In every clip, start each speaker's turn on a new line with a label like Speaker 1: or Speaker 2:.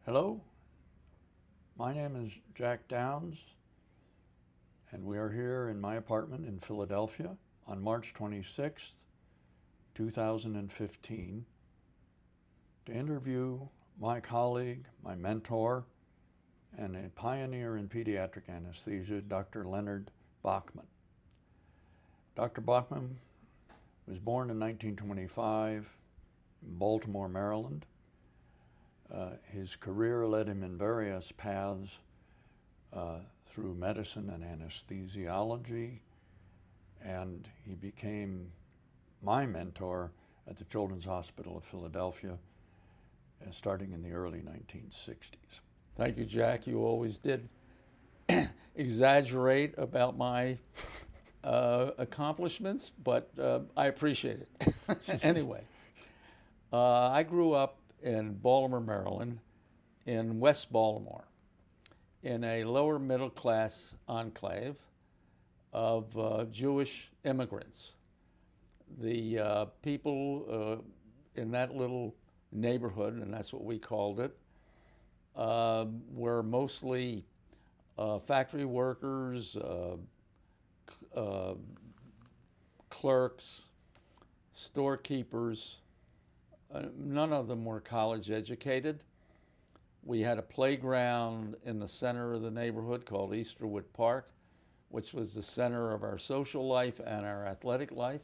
Speaker 1: Hello, my name is Jack Downs, and we are here in my apartment in Philadelphia on March 26th, 2015, to interview my colleague, my mentor, and a pioneer in pediatric anesthesia, Dr. Leonard Bachman. Dr. Bachman was born in 1925 in Baltimore, Maryland. His career led him in various paths through medicine and anesthesiology, and he became my mentor at the Children's Hospital of Philadelphia starting in the early 1960s.
Speaker 2: Thank you, Jack. You always did exaggerate about my accomplishments, but I appreciate it. Anyway, I grew up in Baltimore, Maryland, in West Baltimore, in a lower middle class enclave of Jewish immigrants. The people in that little neighborhood, and that's what we called it, were mostly factory workers, clerks, storekeepers. None of them were college educated. We had a playground in the center of the neighborhood called Easterwood Park, which was the center of our social life and our athletic life.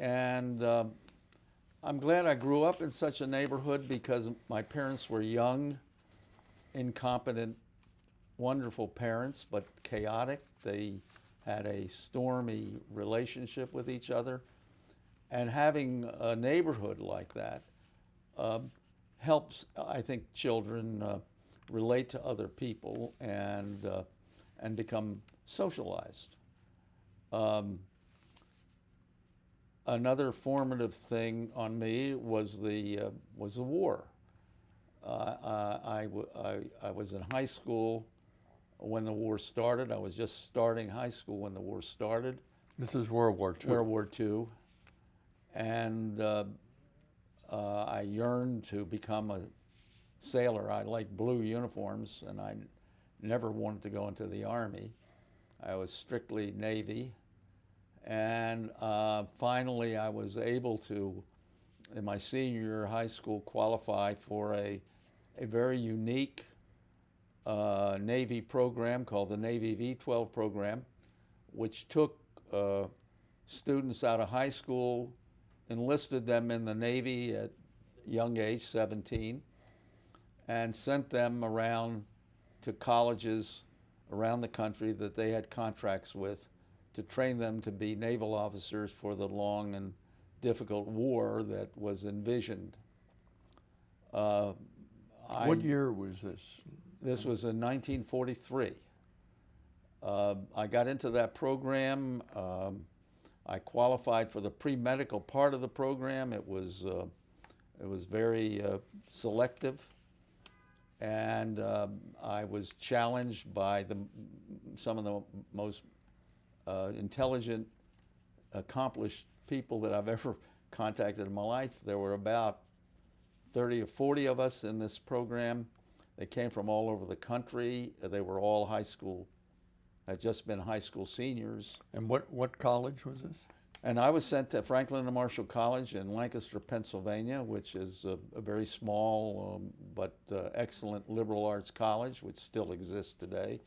Speaker 2: And I'm glad I grew up in such a neighborhood because my parents were young, incompetent, wonderful parents, but chaotic. They had a stormy relationship with each other. And having a neighborhood like that helps, I think, children relate to other people and become socialized. Another formative thing on me was the war. I was in high school when the war started. I was just starting high school when the war started.
Speaker 1: This is World War II.
Speaker 2: World War II. And I yearned to become a sailor. I liked blue uniforms, and I never wanted to go into the Army. I was strictly Navy. And finally, I was able to, in my senior year of high school, qualify for a very unique Navy program called the Navy V-12 program, which took students out of high school, enlisted them in the Navy at young age, 17, and sent them around to colleges around the country that they had contracts with to train them to be naval officers for the long and difficult war that was envisioned.
Speaker 1: What year was this?
Speaker 2: This was in 1943. I got into that program. I qualified for the pre-medical part of the program. It was very selective, and I was challenged by some of the most intelligent, accomplished people that I've ever contacted in my life. There were about 30 or 40 of us in this program. They came from all over the country. They were all high school, had just been high school seniors.
Speaker 1: And what college was this?
Speaker 2: And I was sent to Franklin and Marshall College in Lancaster, Pennsylvania, which is a very small but excellent liberal arts college, which still exists today.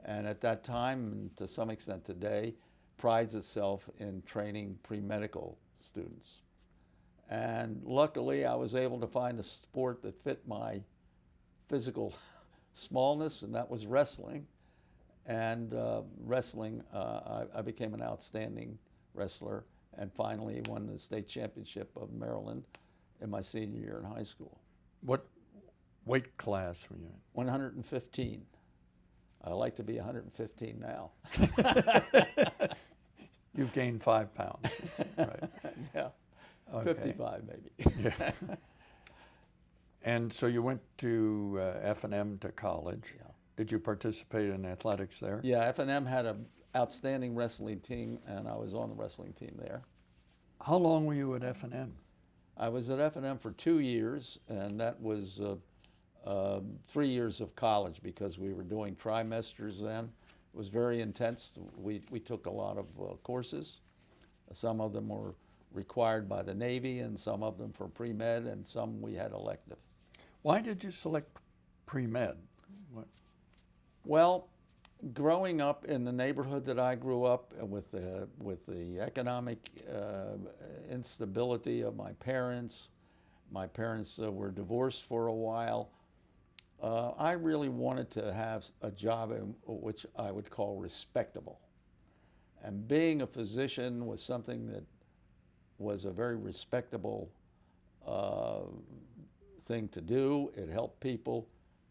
Speaker 2: And at that time, and to some extent today, prides itself in training pre-medical students. And luckily, I was able to find a sport that fit my physical smallness, and that was wrestling. And wrestling, I became an outstanding wrestler and finally won the state championship of Maryland in my senior year in high school.
Speaker 1: What weight class were you in?
Speaker 2: 115. I like to be 115 now.
Speaker 1: You've gained 5 pounds, right?
Speaker 2: Yeah,
Speaker 1: Okay.
Speaker 2: 55 maybe.
Speaker 1: Yeah. And so you went to F&M to college.
Speaker 2: Yeah.
Speaker 1: Did you participate in athletics there?
Speaker 2: Yeah, F&M had an outstanding wrestling team, and I was on the wrestling team there.
Speaker 1: How long were you at F&M?
Speaker 2: I was at F&M for 2 years, and that was 3 years of college because we were doing trimesters then. It was very intense. We took a lot of courses. Some of them were required by the Navy, and some of them for pre-med, and some we had elective.
Speaker 1: Why did you select pre-med? What?
Speaker 2: Well, growing up in the neighborhood that I grew up with the economic instability of my parents were divorced for a while. I really wanted to have a job which I would call respectable. And being a physician was something that was a very respectable thing to do. It helped people.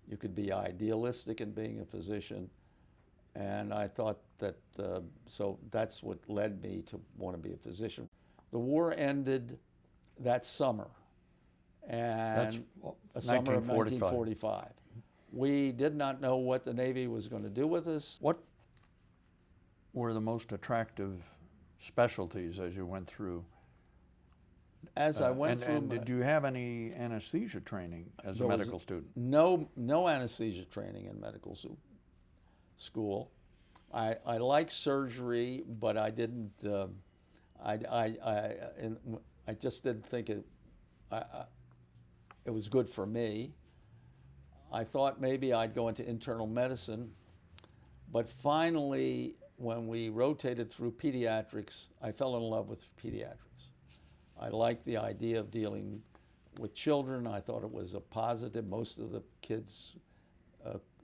Speaker 2: You could be idealistic in being a physician. And I thought that, so that's what led me to want to be a physician. The war ended that summer, and
Speaker 1: That's
Speaker 2: summer of
Speaker 1: 1945.
Speaker 2: 1945. We did not know what the Navy was going to do with us.
Speaker 1: What were the most attractive specialties as you went through?
Speaker 2: As I went through,
Speaker 1: and did you have any anesthesia training as a medical student?
Speaker 2: No anesthesia training in medical school. I liked surgery, but I didn't. I just didn't think it was good for me. I thought maybe I'd go into internal medicine, but finally, when we rotated through pediatrics, I fell in love with pediatrics. I liked the idea of dealing with children. I thought it was a positive. Most of the kids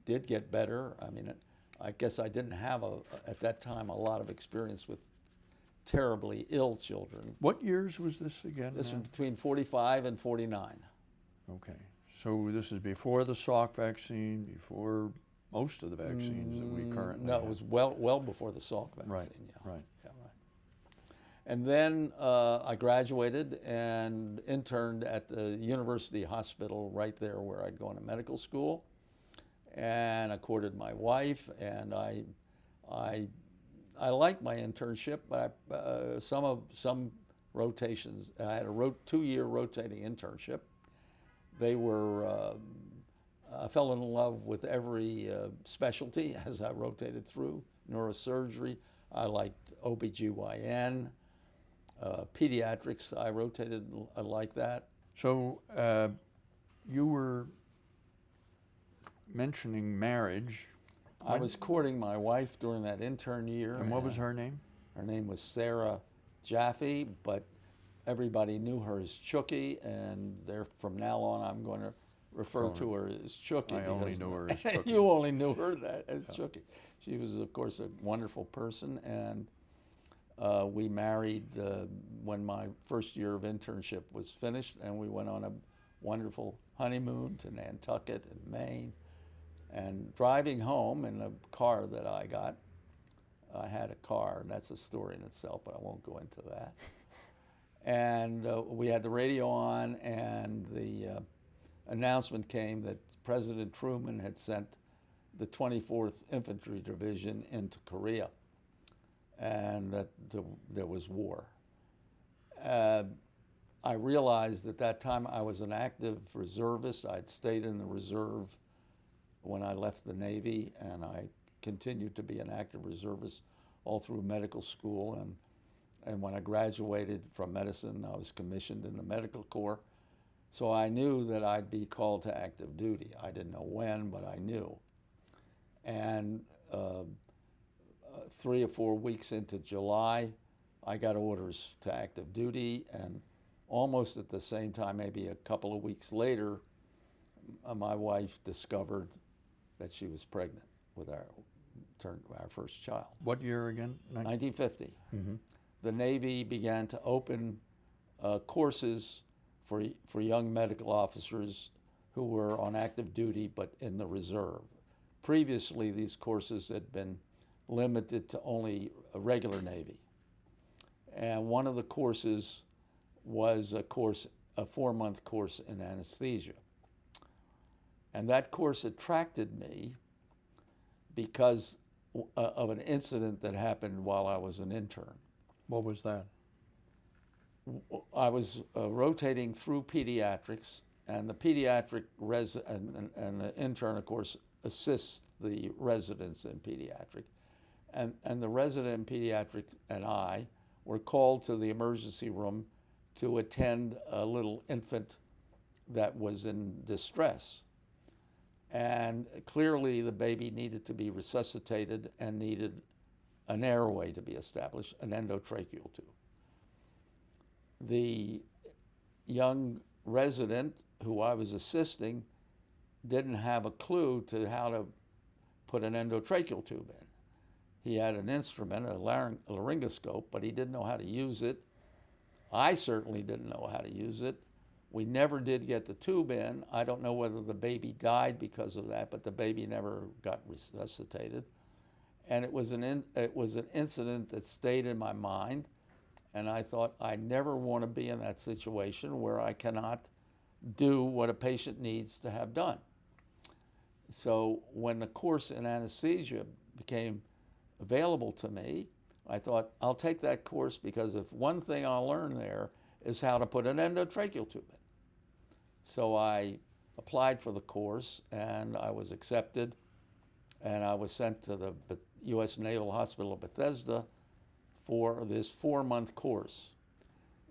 Speaker 2: did get better. I mean, I guess I didn't have, at that time, a lot of experience with terribly ill children.
Speaker 1: What years was this again?
Speaker 2: This was between 45 and 49.
Speaker 1: Okay. So this is before the Salk vaccine, before most of the vaccines that we currently
Speaker 2: No,
Speaker 1: have.
Speaker 2: it was well before the Salk vaccine.
Speaker 1: Right,
Speaker 2: Yeah.
Speaker 1: right.
Speaker 2: Yeah, right. And then I graduated and interned at the university hospital right there where I'd gone to medical school. And I courted my wife, and I liked my internship, but some rotations. I had a 2-year rotating internship. They were. I fell in love with every specialty as I rotated through. Neurosurgery. I liked OBGYN. Pediatrics. I rotated like that.
Speaker 1: So you were mentioning marriage.
Speaker 2: I was courting my wife during that intern year.
Speaker 1: And what was her name?
Speaker 2: Her name was Sarah Jaffe, but everybody knew her as Chooky, and from now on I'm going to refer to her as Chooky.
Speaker 1: I only knew her as Chooky.
Speaker 2: You only knew her as Chooky. She was, of course, a wonderful person, and we married when my first year of internship was finished, and we went on a wonderful honeymoon to Nantucket in Maine. And driving home in a car that I got, I had a car, and that's a story in itself, but I won't go into that. And we had the radio on, and the announcement came that President Truman had sent the 24th Infantry Division into Korea, and that there was war. I realized at that time I was an active reservist. I'd stayed in the reserve when I left the Navy, and I continued to be an active reservist all through medical school. And when I graduated from medicine, I was commissioned in the Medical Corps. So I knew that I'd be called to active duty. I didn't know when, but I knew. And 3 or 4 weeks into July, I got orders to active duty, and almost at the same time, maybe a couple of weeks later, my wife discovered that she was pregnant with our first child.
Speaker 1: What year again?
Speaker 2: 1950.
Speaker 1: Mm-hmm.
Speaker 2: The Navy began to open courses for young medical officers who were on active duty but in the reserve. Previously, these courses had been limited to only a regular Navy. And one of the courses was a 4-month course in anesthesia. And that course attracted me because of an incident that happened while I was an intern.
Speaker 1: What was that?
Speaker 2: I was rotating through pediatrics, and the pediatric and the intern, of course, assists the residents in pediatric. And the resident in pediatric and I were called to the emergency room to attend a little infant that was in distress. And clearly the baby needed to be resuscitated and needed an airway to be established, an endotracheal tube. The young resident who I was assisting didn't have a clue to how to put an endotracheal tube in. He had an instrument, a laryngoscope, but he didn't know how to use it. I certainly didn't know how to use it. We never did get the tube in. I don't know whether the baby died because of that, but the baby never got resuscitated. And it was an incident that stayed in my mind, and I thought, I never want to be in that situation where I cannot do what a patient needs to have done. So when the course in anesthesia became available to me, I thought, I'll take that course, because if one thing I'll learn there is how to put an endotracheal tube in. So I applied for the course, and I was accepted, and I was sent to the U.S. Naval Hospital of Bethesda for this 4-month course.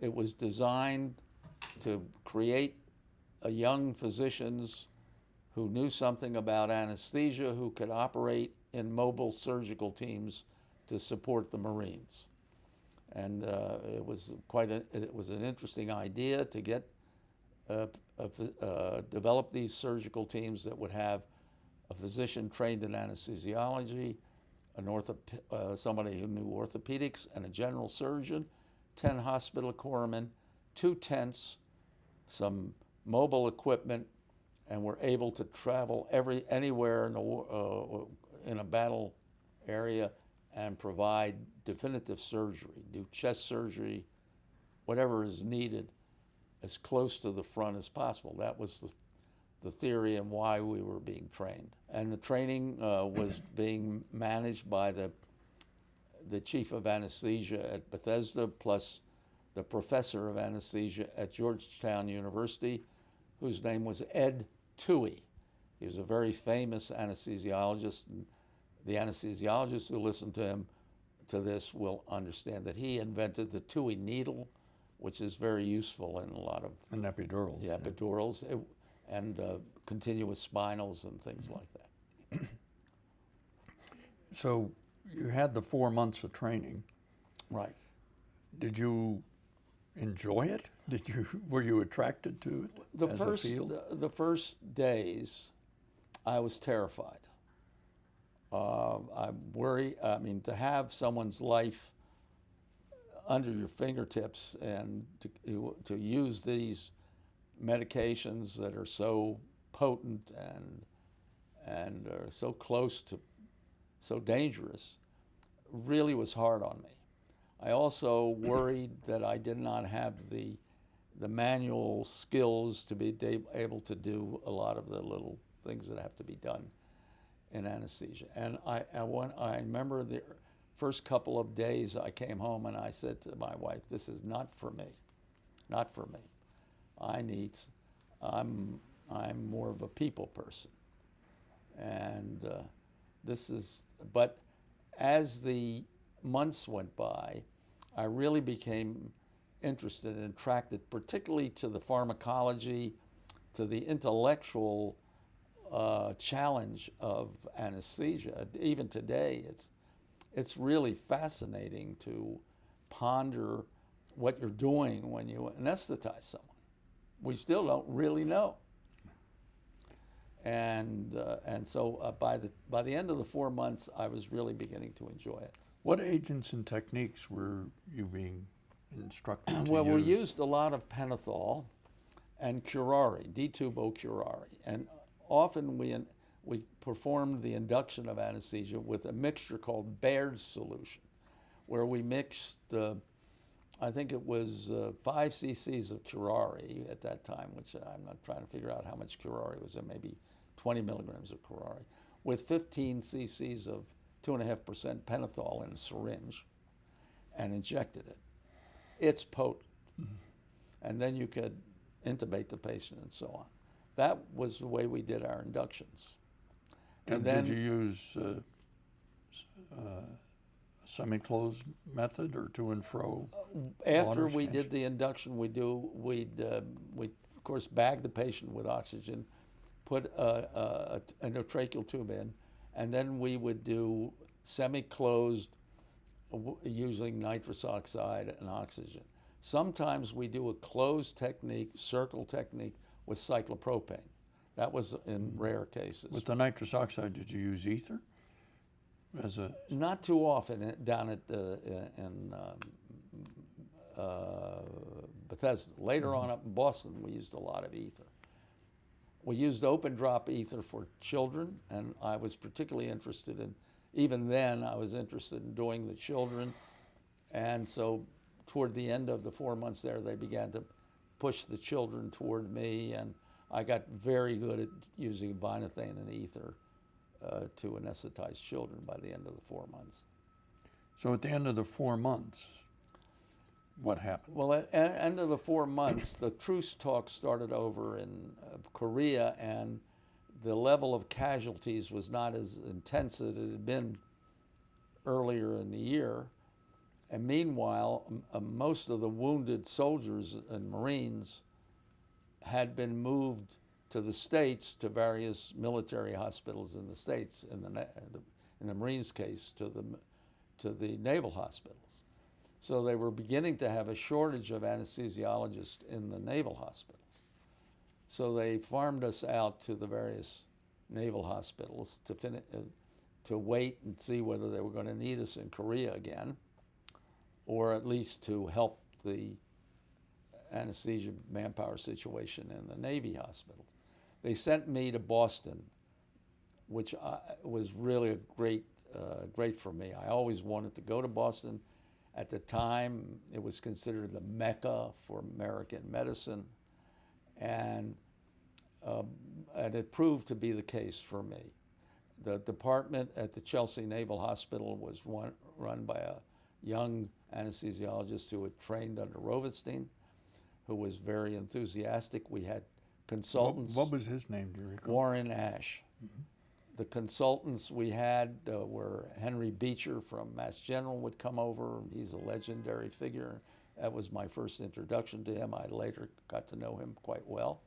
Speaker 2: It was designed to create a young physicians who knew something about anesthesia, who could operate in mobile surgical teams to support the Marines. And it was an interesting idea to get develop these surgical teams that would have a physician trained in anesthesiology, somebody who knew orthopedics, and a general surgeon, 10 hospital corpsmen, 2 tents, some mobile equipment, and were able to travel anywhere in a battle area and provide definitive surgery, do chest surgery, whatever is needed, as close to the front as possible. That was the theory and why we were being trained. And the training was being managed by the chief of anesthesia at Bethesda, plus the professor of anesthesia at Georgetown University, whose name was Ed Toohey. He was a very famous anesthesiologist. And the anesthesiologists who listen to this will understand that he invented the Toohey needle, which is very useful in a lot of...
Speaker 1: And epidurals.
Speaker 2: Yeah, epidurals, and continuous spinals and things like that.
Speaker 1: So you had the 4 months of training.
Speaker 2: Right.
Speaker 1: Did you enjoy it? Were you attracted to it a field?
Speaker 2: The first days, I was terrified. I worry. I mean, to have someone's life under your fingertips and to use these medications that are so potent and are so close to so dangerous really was hard on me. I also worried that I did not have the manual skills to be able to do a lot of the little things that have to be done in anesthesia. And I remember the first couple of days I came home and I said to my wife, this is not for me, not for me. I'm more of a people person. And but as the months went by, I really became interested and attracted particularly to the pharmacology, to the intellectual challenge of anesthesia. Even today, it's really fascinating to ponder what you're doing when you anesthetize someone. We still don't really know. And so by the end of the 4 months, I was really beginning to enjoy it.
Speaker 1: What agents and techniques were you being instructed to
Speaker 2: Well,
Speaker 1: use?
Speaker 2: we used a lot of pentothal, and curare, detubo curare. And often we performed the induction of anesthesia with a mixture called Baird's solution, where we mixed, I think it was 5 cc's of curare at that time, which I'm not trying to figure out how much curare was in, maybe 20 milligrams of curare, with 15 cc's of 2.5% pentothal in a syringe, and injected it. It's potent. And then you could intubate the patient and so on. That was the way we did our inductions.
Speaker 1: And
Speaker 2: then,
Speaker 1: did you use semi-closed method or to and fro?
Speaker 2: After we did the induction, we'd of course bag the patient with oxygen, put a endotracheal tube in, and then we would do semi-closed using nitrous oxide and oxygen. Sometimes we do a closed technique, circle technique, with cyclopropane. That was in rare cases.
Speaker 1: With the nitrous oxide, did you use ether?
Speaker 2: Not too often down at in Bethesda. Later on up in Boston, we used a lot of ether. We used open drop ether for children, and I was particularly interested in, even then, I was interested in doing the children. And so toward the end of the 4 months there, they began to push the children toward me, and I got very good at using vinothane and ether to anesthetize children by the end of the 4 months.
Speaker 1: So at the end of the 4 months, what happened?
Speaker 2: Well, at the end of the 4 months, the truce talks started over in Korea, and the level of casualties was not as intense as it had been earlier in the year. And meanwhile, most of the wounded soldiers and Marines had been moved to the States, to various military hospitals in the States. In the Marines' case, to the naval hospitals. So they were beginning to have a shortage of anesthesiologists in the naval hospitals. So they farmed us out to the various naval hospitals to wait and see whether they were going to need us in Korea again, or at least to help the anesthesia manpower situation in the Navy hospitals. They sent me to Boston, which was really great for me. I always wanted to go to Boston. At the time, it was considered the Mecca for American medicine, and it proved to be the case for me. The department at the Chelsea Naval Hospital was run by a young anesthesiologist who had trained under Rovestein, who was very enthusiastic. We had consultants.
Speaker 1: What was his name, do you recall?
Speaker 2: Warren Ash. Mm-hmm. The consultants we had were Henry Beecher from Mass General would come over. He's a legendary figure. That was my first introduction to him. I later got to know him quite well.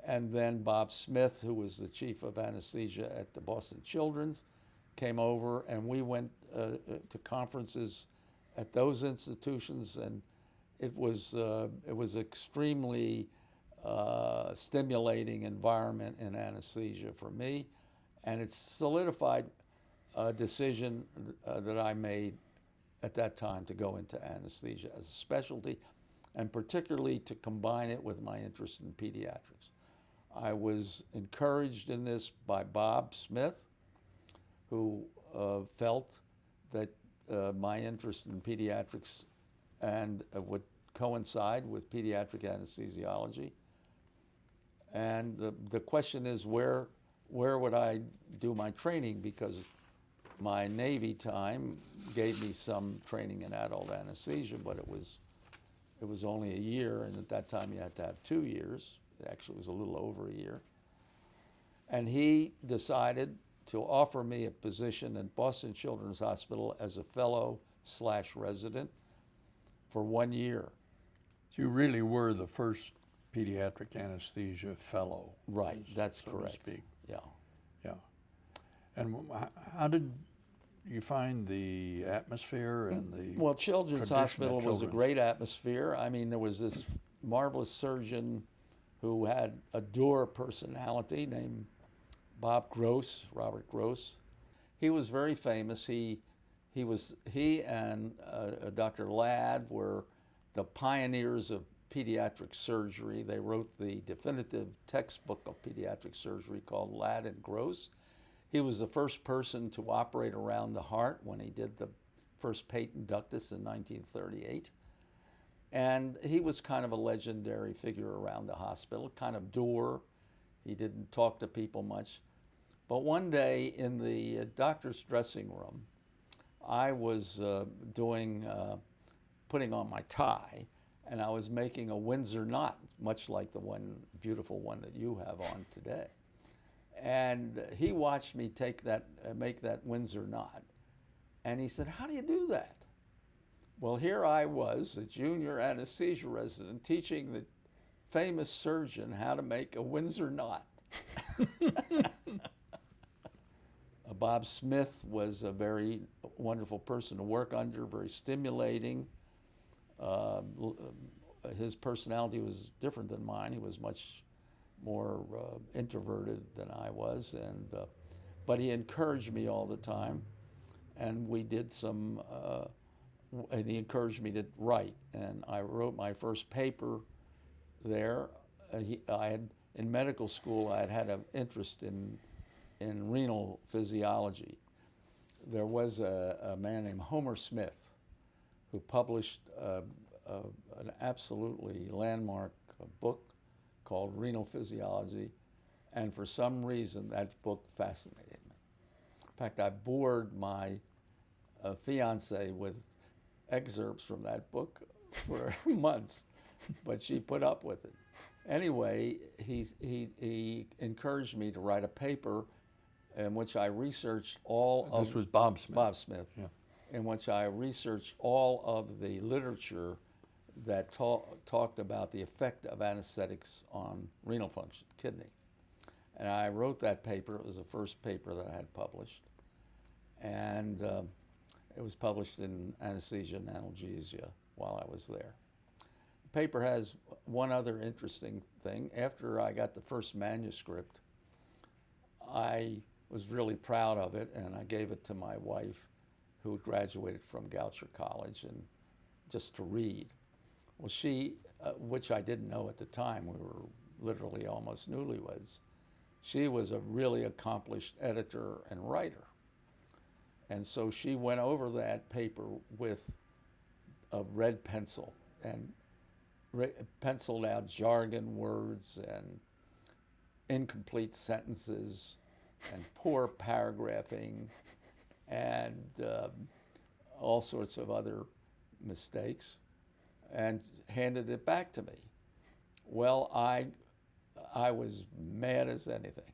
Speaker 2: And then Bob Smith, who was the chief of anesthesia at the Boston Children's, came over, and we went to conferences at those institutions, and it was extremely stimulating environment in anesthesia for me, and it solidified a decision that I made at that time to go into anesthesia as a specialty, and particularly to combine it with my interest in pediatrics. I was encouraged in this by Bob Smith, who felt that my interest in pediatrics and would coincide with pediatric anesthesiology. And the question is, where would I do my training? Because my Navy time gave me some training in adult anesthesia, but it was only a year, and at that time you had to have 2 years. Actually, it was a little over a year. And he decided to offer me a position at Boston Children's Hospital as a fellow/resident for 1 year.
Speaker 1: So you really were the first pediatric anesthesia fellow.
Speaker 2: Right, that's
Speaker 1: so
Speaker 2: correct.
Speaker 1: To speak.
Speaker 2: Yeah.
Speaker 1: Yeah. And how did you find the atmosphere and the
Speaker 2: Well, Children's Hospital was a
Speaker 1: Children's?
Speaker 2: great atmosphere. I mean, there was this marvelous surgeon who had a dour personality named Robert Gross. He was very famous. He and Dr. Ladd were the pioneers of pediatric surgery. They wrote the definitive textbook of pediatric surgery called Ladd and Gross. He was the first person to operate around the heart when he did the first patent ductus in 1938. And he was kind of a legendary figure around the hospital, kind of dour. He didn't talk to people much. But one day in the doctor's dressing room, I was putting on my tie, and I was making a Windsor knot, much like the one, beautiful one that you have on today. And he watched me make that Windsor knot. And he said, "How do you do that?" Well, here I was, a junior anesthesia resident, teaching the famous surgeon how to make a Windsor knot. Bob Smith was a very wonderful person to work under, very stimulating. His personality was different than mine. He was much more introverted than I was, but he encouraged me all the time, and we did some, and he encouraged me to write, and I wrote my first paper there. In medical school, I had an interest in renal physiology. There was a man named Homer Smith who published an absolutely landmark book called Renal Physiology, and for some reason that book fascinated me. In fact, I bored my fiance with excerpts from that book for months, but she put up with it. Anyway, he encouraged me to write a paper in which I researched all of...
Speaker 1: This was Bob Smith.
Speaker 2: Bob Smith.
Speaker 1: Yeah.
Speaker 2: In which I researched all of the literature that talked about the effect of anesthetics on renal function, kidney. And I wrote that paper. It was the first paper that I had published. And it was published in Anesthesia and Analgesia while I was there. The paper has one other interesting thing. After I got the first manuscript, I was really proud of it, and I gave it to my wife, who had graduated from Goucher College, and just to read. Well, she, which I didn't know at the time, we were literally almost newlyweds, she was a really accomplished editor and writer. And so she went over that paper with a red pencil and penciled out jargon words and incomplete sentences and poor paragraphing and all sorts of other mistakes, and handed it back to me. Well, I was mad as anything,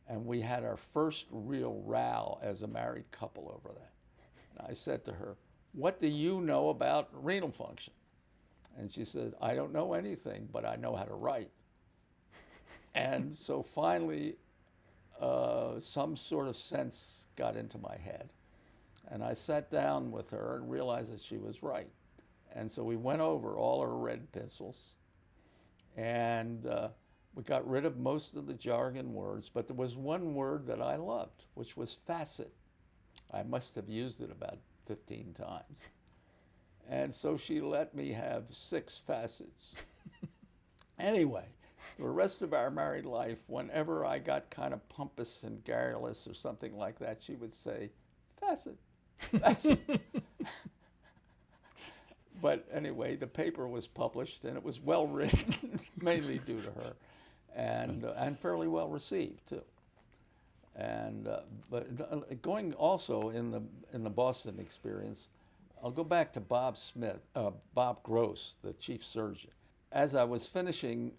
Speaker 2: and we had our first real row as a married couple over that. And I said to her, "What do you know about renal function?" And she said, "I don't know anything, but I know how to write." And so finally, some sort of sense got into my head. And I sat down with her and realized that she was right. And so we went over all her red pencils, and we got rid of most of the jargon words, but there was one word that I loved, which was facet. I must have used it about 15 times. And so she let me have 6 facets. Anyway, the rest of our married life, whenever I got kind of pompous and garrulous or something like that, she would say, "Facet, facet." But anyway, the paper was published, and it was well written, mainly due to her, and fairly well received too. And but going also in the Boston experience, I'll go back to Bob Gross, the chief surgeon. As I was finishing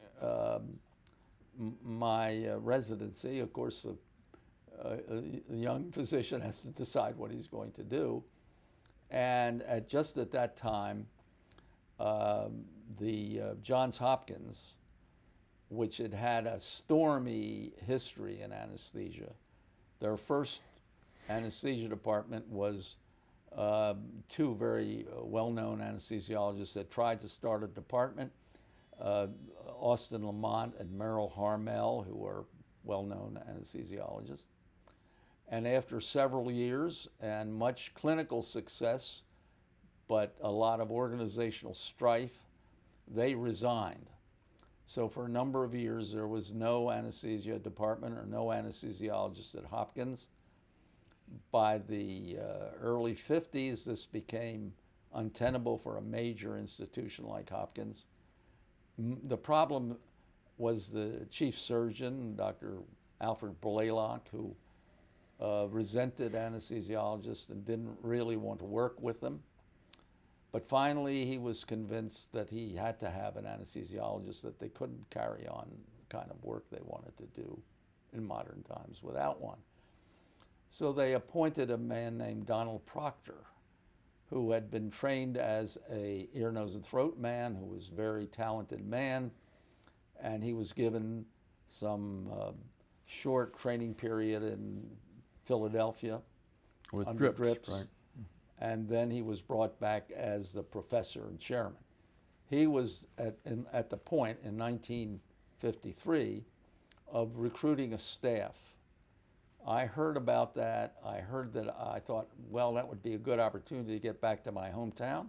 Speaker 2: my residency, of course, a young physician has to decide what he's going to do. And just at that time, the Johns Hopkins, which had had a stormy history in anesthesia, their first anesthesia department was 2 very well-known anesthesiologists that tried to start a department, Austin Lamont and Merrill Harmel, who were well-known anesthesiologists. And after several years and much clinical success, but a lot of organizational strife, they resigned. So for a number of years, there was no anesthesia department or no anesthesiologist at Hopkins. By the early 50s, this became untenable for a major institution like Hopkins. The problem was the chief surgeon, Dr. Alfred Blaylock, who resented anesthesiologists and didn't really want to work with them. But finally, he was convinced that he had to have an anesthesiologist, that they couldn't carry on the kind of work they wanted to do in modern times without one. So they appointed a man named Donald Proctor, who had been trained as a ear, nose, and throat man, who was a very talented man, and he was given some short training period in Philadelphia
Speaker 1: With
Speaker 2: under
Speaker 1: drips, right?
Speaker 2: And then he was brought back as the professor and chairman. He was at the point in 1953 of recruiting a staff. I heard about that. I heard that. I thought, well, that would be a good opportunity to get back to my hometown.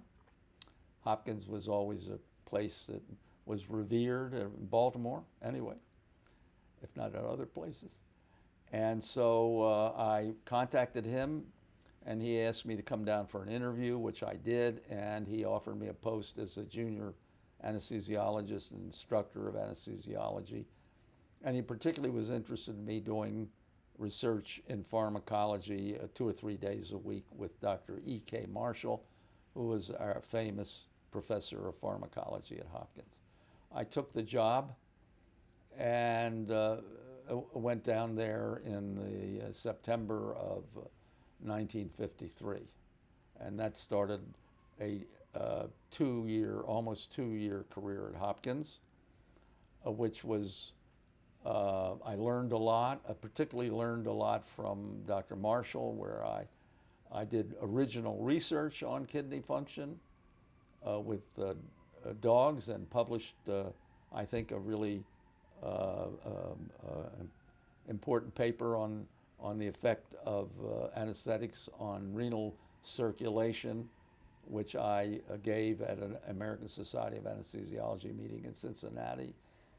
Speaker 2: Hopkins was always a place that was revered in Baltimore anyway, if not at other places. And so I contacted him, and he asked me to come down for an interview, which I did, and he offered me a post as a junior anesthesiologist and instructor of anesthesiology. And he particularly was interested in me doing research in pharmacology 2 or 3 days a week with Dr. E.K. Marshall, who was our famous professor of pharmacology at Hopkins. I took the job and went down there in the September of 1953. And that started a almost two-year career at Hopkins, which was, I learned a lot. I particularly learned a lot from Dr. Marshall, where I did original research on kidney function with dogs, and published, I think, a really important paper on the effect of anesthetics on renal circulation, which I gave at an American Society of Anesthesiology meeting in Cincinnati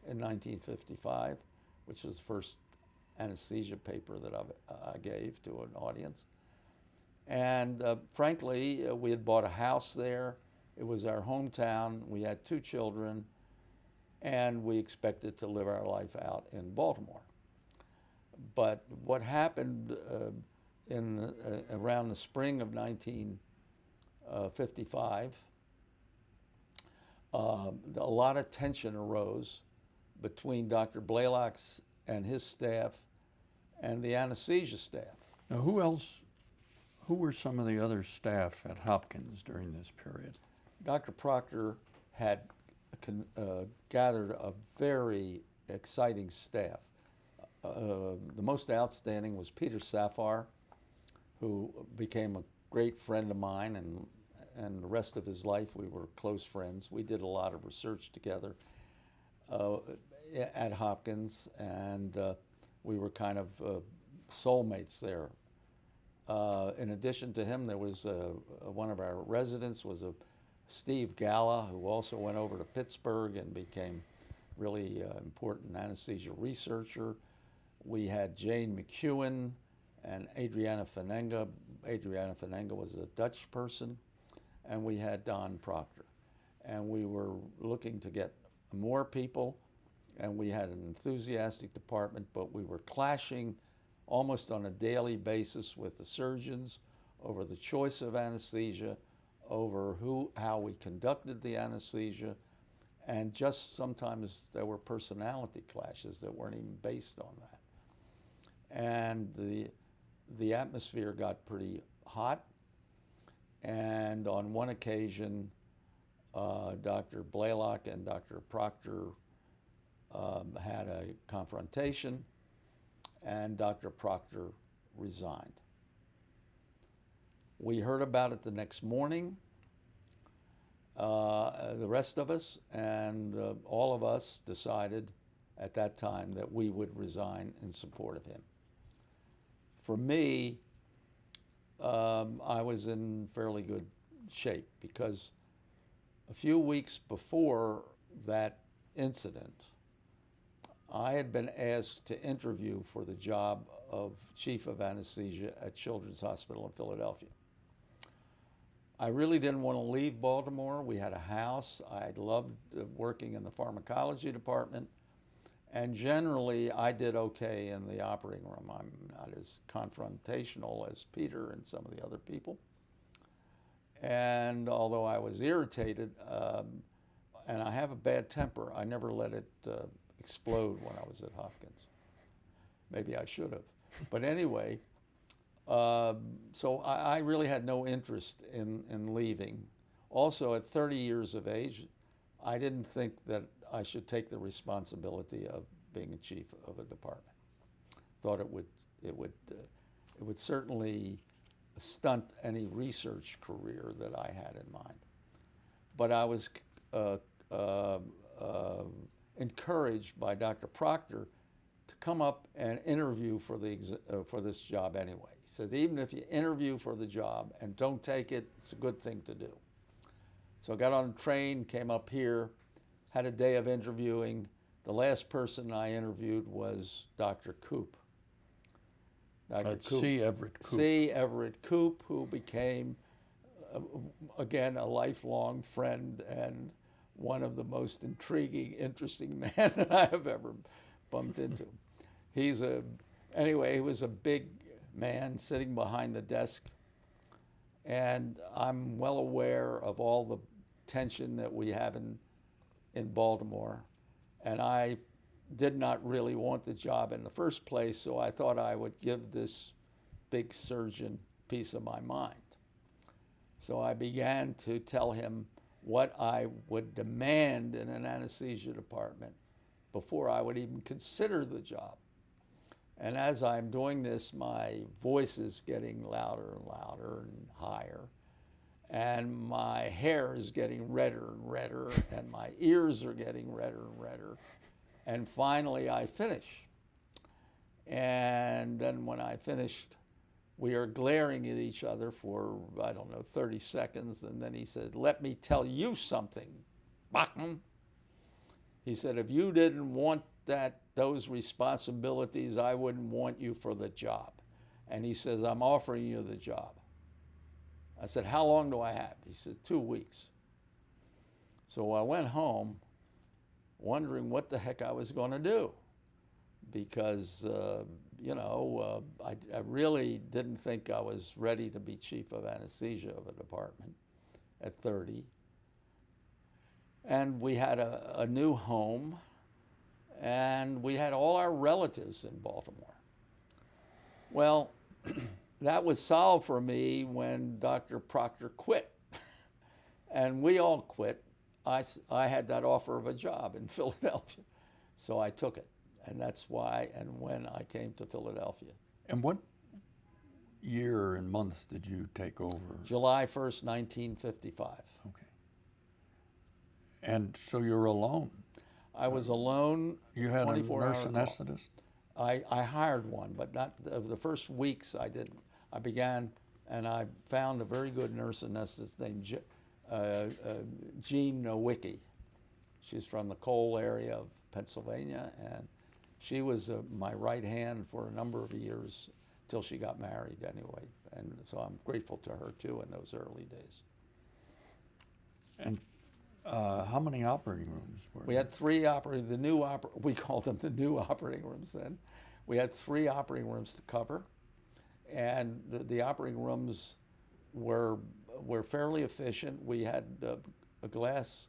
Speaker 2: in 1955, which was the first anesthesia paper that I gave to an audience. And frankly, we had bought a house there. It was our hometown. We had 2 children, and we expected to live our life out in Baltimore. But what happened around the spring of 1955, a lot of tension arose between Dr. Blaylock and his staff and the anesthesia staff.
Speaker 1: Now, who were some of the other staff at Hopkins during this period?
Speaker 2: Dr. Proctor had gathered a very exciting staff. The most outstanding was Peter Safar, who became a great friend of mine, and the rest of his life we were close friends. We did a lot of research together at Hopkins, and we were kind of soulmates there. In addition to him, there was one of our residents was a Steve Galla, who also went over to Pittsburgh and became really important anesthesia researcher. We had Jane McEwen and Adriana Fanenga. Adriana Fanenga was a Dutch person. And we had Don Proctor. And we were looking to get more people, and we had an enthusiastic department, but we were clashing almost on a daily basis with the surgeons over the choice of anesthesia, over how we conducted the anesthesia, and just sometimes there were personality clashes that weren't even based on that. And the atmosphere got pretty hot, and on one occasion, Dr. Blaylock and Dr. Proctor had a confrontation, and Dr. Proctor resigned. We heard about it the next morning, the rest of us, and all of us decided at that time that we would resign in support of him. For me, I was in fairly good shape because A few weeks before that incident, I had been asked to interview for the job of chief of anesthesia at Children's Hospital in Philadelphia. I really didn't want to leave Baltimore. We had a house. I loved working in the pharmacology department. And generally, I did okay in the operating room. I'm not as confrontational as Peter and some of the other people. And although I was irritated, and I have a bad temper, I never let it explode when I was at Hopkins. Maybe I should have. But anyway, so I really had no interest in leaving. Also, at 30 years of age, I didn't think that I should take the responsibility of being a chief of a department. Thought it would certainly stunt any research career that I had in mind. But I was encouraged by Dr. Proctor to come up and interview for this job anyway. He said, even if you interview for the job and don't take it, it's a good thing to do. So I got on the train, came up here, had a day of interviewing. The last person I interviewed was Dr. Coop.
Speaker 1: C. Everett Koop.
Speaker 2: C. Everett Koop, who became, again, a lifelong friend and one of the most intriguing, interesting men that I have ever bumped into. Anyway, he was a big man sitting behind the desk, and I'm well aware of all the tension that we have in Baltimore, and I did not really want the job in the first place, so I thought I would give this big surgeon piece of my mind. So I began to tell him what I would demand in an anesthesia department before I would even consider the job. And as I'm doing this, my voice is getting louder and louder and higher, and my hair is getting redder and redder, and my ears are getting redder and redder. And finally, I finish. And then when I finished, we are glaring at each other for, 30 seconds. And then he said, "Let me tell you something, Bachman." He said, "If you didn't want those responsibilities, I wouldn't want you for the job." And he says, "I'm offering you the job." I said, "How long do I have?" He said, 2 weeks. So I went home wondering what the heck I was going to do, because, I really didn't think I was ready to be chief of anesthesia of a department at 30. And we had a new home, and we had all our relatives in Baltimore. Well, that was solved for me when Dr. Proctor quit, and we all quit. I had that offer of a job in Philadelphia, so I took it, and that's why and when I came to Philadelphia.
Speaker 1: And what year and month did you take over?
Speaker 2: July 1st, 1955.
Speaker 1: Okay. And so you're alone?
Speaker 2: I was alone.
Speaker 1: You had a
Speaker 2: 24
Speaker 1: nurse
Speaker 2: hour
Speaker 1: anesthetist?
Speaker 2: I hired one, but not of the first weeks I didn't. I began, and I found a very good nurse anesthetist named Jean Nowicki. She's from the coal area of Pennsylvania, and she was my right hand for a number of years till she got married anyway. And so I'm grateful to her too in those early days.
Speaker 1: And how many operating rooms were
Speaker 2: We
Speaker 1: there?
Speaker 2: had three we called them the new operating rooms then. We had 3 operating rooms to cover, and the operating rooms were fairly efficient. We had a glass,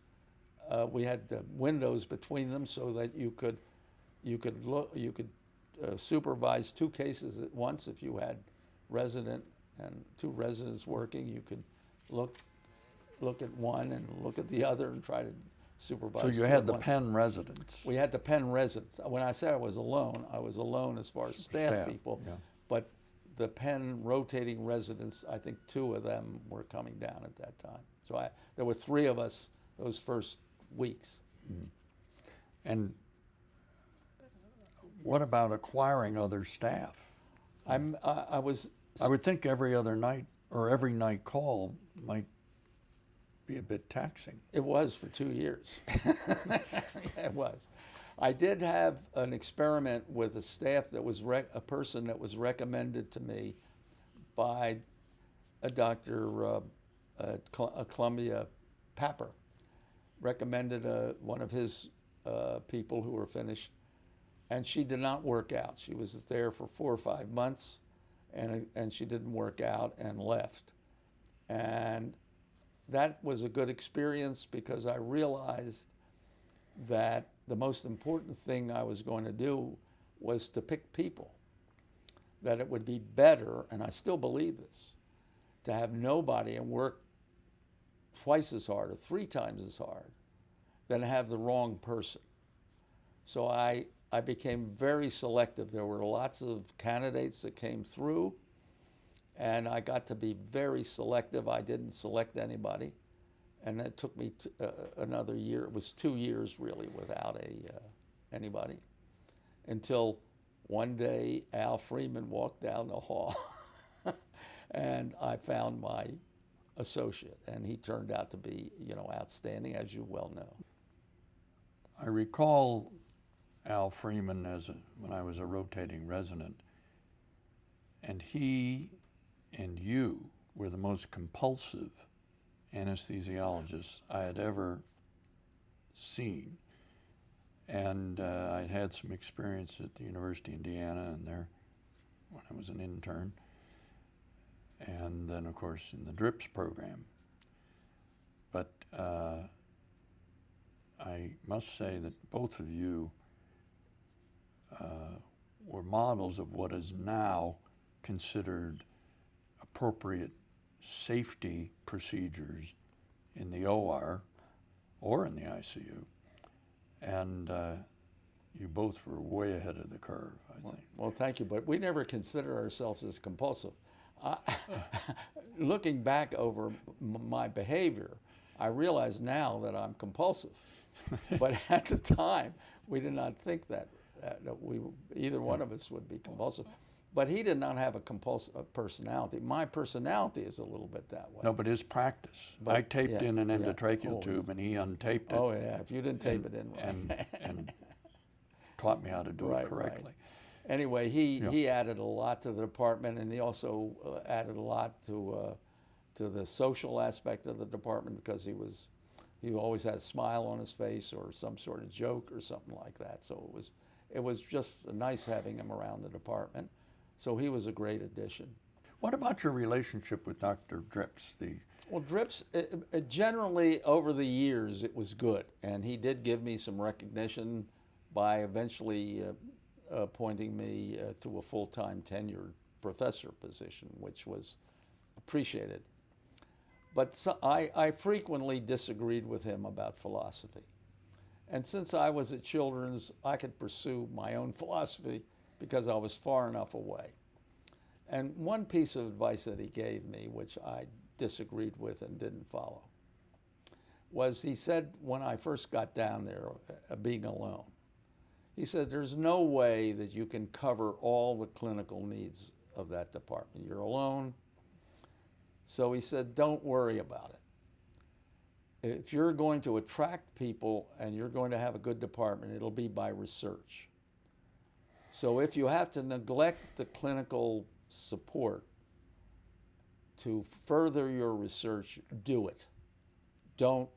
Speaker 2: we had windows between them so that you could supervise 2 cases at once. If you had resident and 2 residents working, you could look at one and look at the other and try to supervise.
Speaker 1: So you had the Penn residents?
Speaker 2: We had the Penn residents. When I said I was alone as far as staff people,
Speaker 1: yeah.
Speaker 2: but the Penn rotating residents, I think 2 of them were coming down at that time. So there were 3 of us those first weeks.
Speaker 1: Mm-hmm. And what about acquiring other staff?
Speaker 2: I
Speaker 1: would think every other night or every night call might be a bit taxing.
Speaker 2: It was for 2 years. It was. I did have an experiment with a staff that was a person that was recommended to me by a doctor at Columbia, Papper, recommended one of his people who were finished, and she did not work out. She was there for 4 or 5 months, and she didn't work out and left. And that was a good experience because I realized that the most important thing I was going to do was to pick people. That it would be better, and I still believe this, to have nobody and work twice as hard or 3 times as hard than have the wrong person. So I became very selective. There were lots of candidates that came through, and I got to be very selective. I didn't select anybody, and it took me another year. It was 2 years really without anybody, until one day Al Freeman walked down the hall, and I found my associate, and he turned out to be, outstanding, as you well know.
Speaker 1: I recall Al Freeman when I was a rotating resident, and he and you were the most compulsive anesthesiologists I had ever seen. And I'd had some experience at the University of Indiana and there when I was an intern, and then of course in the DRIPS program. But I must say that both of you were models of what is now considered appropriate safety procedures in the OR or in the ICU. And you both were way ahead of the curve, I think.
Speaker 2: Well, thank you, but we never consider ourselves as compulsive. Looking back over my behavior, I realize now that I'm compulsive. But at the time, we did not think that either one of us would be compulsive. But he did not have a compulsive personality. My personality is a little bit that way.
Speaker 1: No, but his practice. But I taped in an endotracheal tube, and he untaped it.
Speaker 2: Oh, yeah, if you didn't tape it in right.
Speaker 1: and taught me how to do it correctly.
Speaker 2: Right. Anyway, he added a lot to the department, and he also added a lot to the social aspect of the department, because he always had a smile on his face or some sort of joke or something like that. So it was just nice having him around the department. So he was a great addition.
Speaker 1: What about your relationship with Dr. Drips?
Speaker 2: Well, Drips, generally over the years, it was good. And he did give me some recognition by eventually appointing me to a full-time tenured professor position, which was appreciated. But I frequently disagreed with him about philosophy. And since I was at Children's, I could pursue my own philosophy because I was far enough away. And one piece of advice that he gave me, which I disagreed with and didn't follow, was he said when I first got down there, being alone, he said, there's no way that you can cover all the clinical needs of that department. You're alone. So he said, don't worry about it. If you're going to attract people and you're going to have a good department, it'll be by research. So if you have to neglect the clinical support to further your research, do it. Don't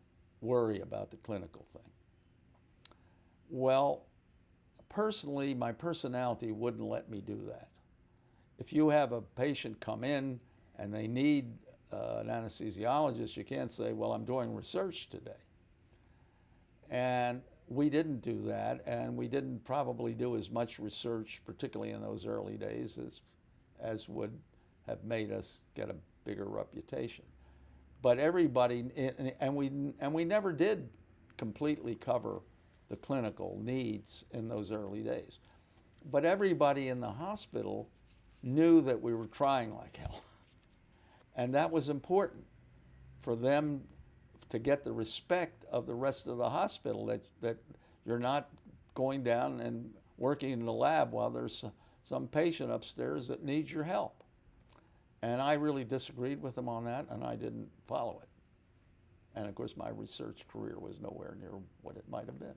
Speaker 2: worry about the clinical thing. Well, personally, my personality wouldn't let me do that. If you have a patient come in and they need an anesthesiologist, you can't say, well, I'm doing research today. And we didn't do that, and we didn't probably do as much research, particularly in those early days, as would have made us get a bigger reputation. But everybody, and we never did completely cover the clinical needs in those early days. But everybody in the hospital knew that we were trying like hell. And that was important for them to get the respect of the rest of the hospital, that you're not going down and working in the lab while there's some patient upstairs that needs your help. And I really disagreed with them on that, and I didn't follow it. And of course, my research career was nowhere near what it might have been.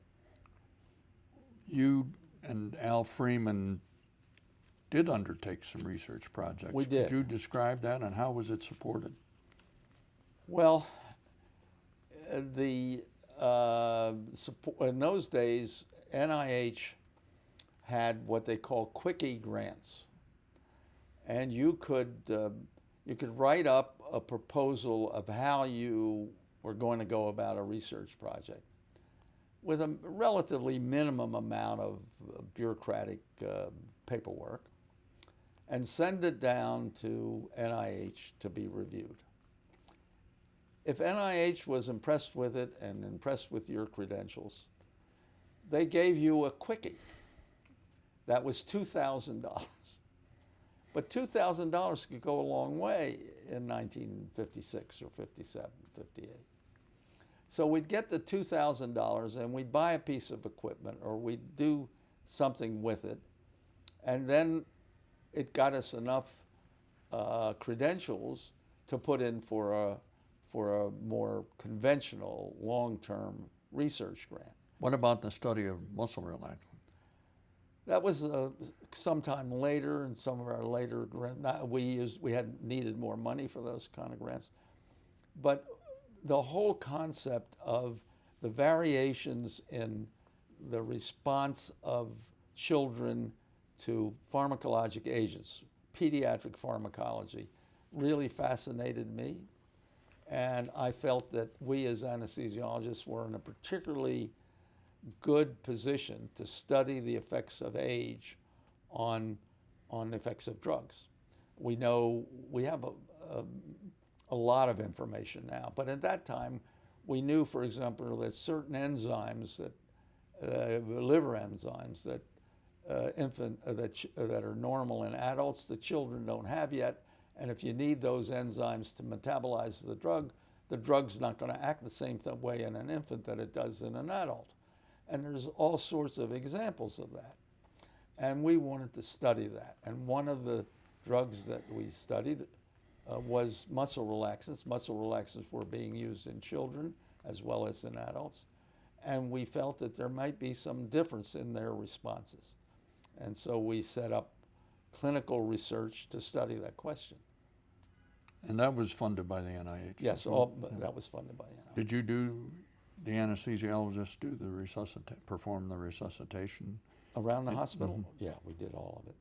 Speaker 1: You and Al Freeman did undertake some research projects.
Speaker 2: We did.
Speaker 1: Could you describe that, and how was it supported?
Speaker 2: Well, in those days, NIH had what they call quickie grants, and you could write up a proposal of how you were going to go about a research project with a relatively minimum amount of bureaucratic paperwork, and send it down to NIH to be reviewed. If NIH was impressed with it and impressed with your credentials, they gave you a quickie. That was $2,000. But $2,000 could go a long way in 1956 or 57, 58. So we'd get the $2,000 and we'd buy a piece of equipment or we'd do something with it, and then it got us enough credentials to put in for a more conventional long-term research grant.
Speaker 1: What about the study of muscle relaxant?
Speaker 2: That was sometime later, and some of our later grants. We had needed more money for those kind of grants, but the whole concept of the variations in the response of children to pharmacologic agents, pediatric pharmacology, really fascinated me. And I felt that we as anesthesiologists were in a particularly good position to study the effects of age on the effects of drugs. We know we have a lot of information now, but at that time we knew, for example, that certain enzymes, that liver enzymes that that are normal in adults, the children don't have yet, and if you need those enzymes to metabolize the drug's not going to act the same way in an infant that it does in an adult. And there's all sorts of examples of that. And we wanted to study that. And one of the drugs that we studied was muscle relaxants. Muscle relaxants were being used in children as well as in adults. And we felt that there might be some difference in their responses. And so we set up clinical research to study that question.
Speaker 1: And that was funded by the NIH?
Speaker 2: Yes, that was funded by NIH.
Speaker 1: Did you the anesthesiologist perform the resuscitation?
Speaker 2: Around the hospital? Yeah, we did all of it.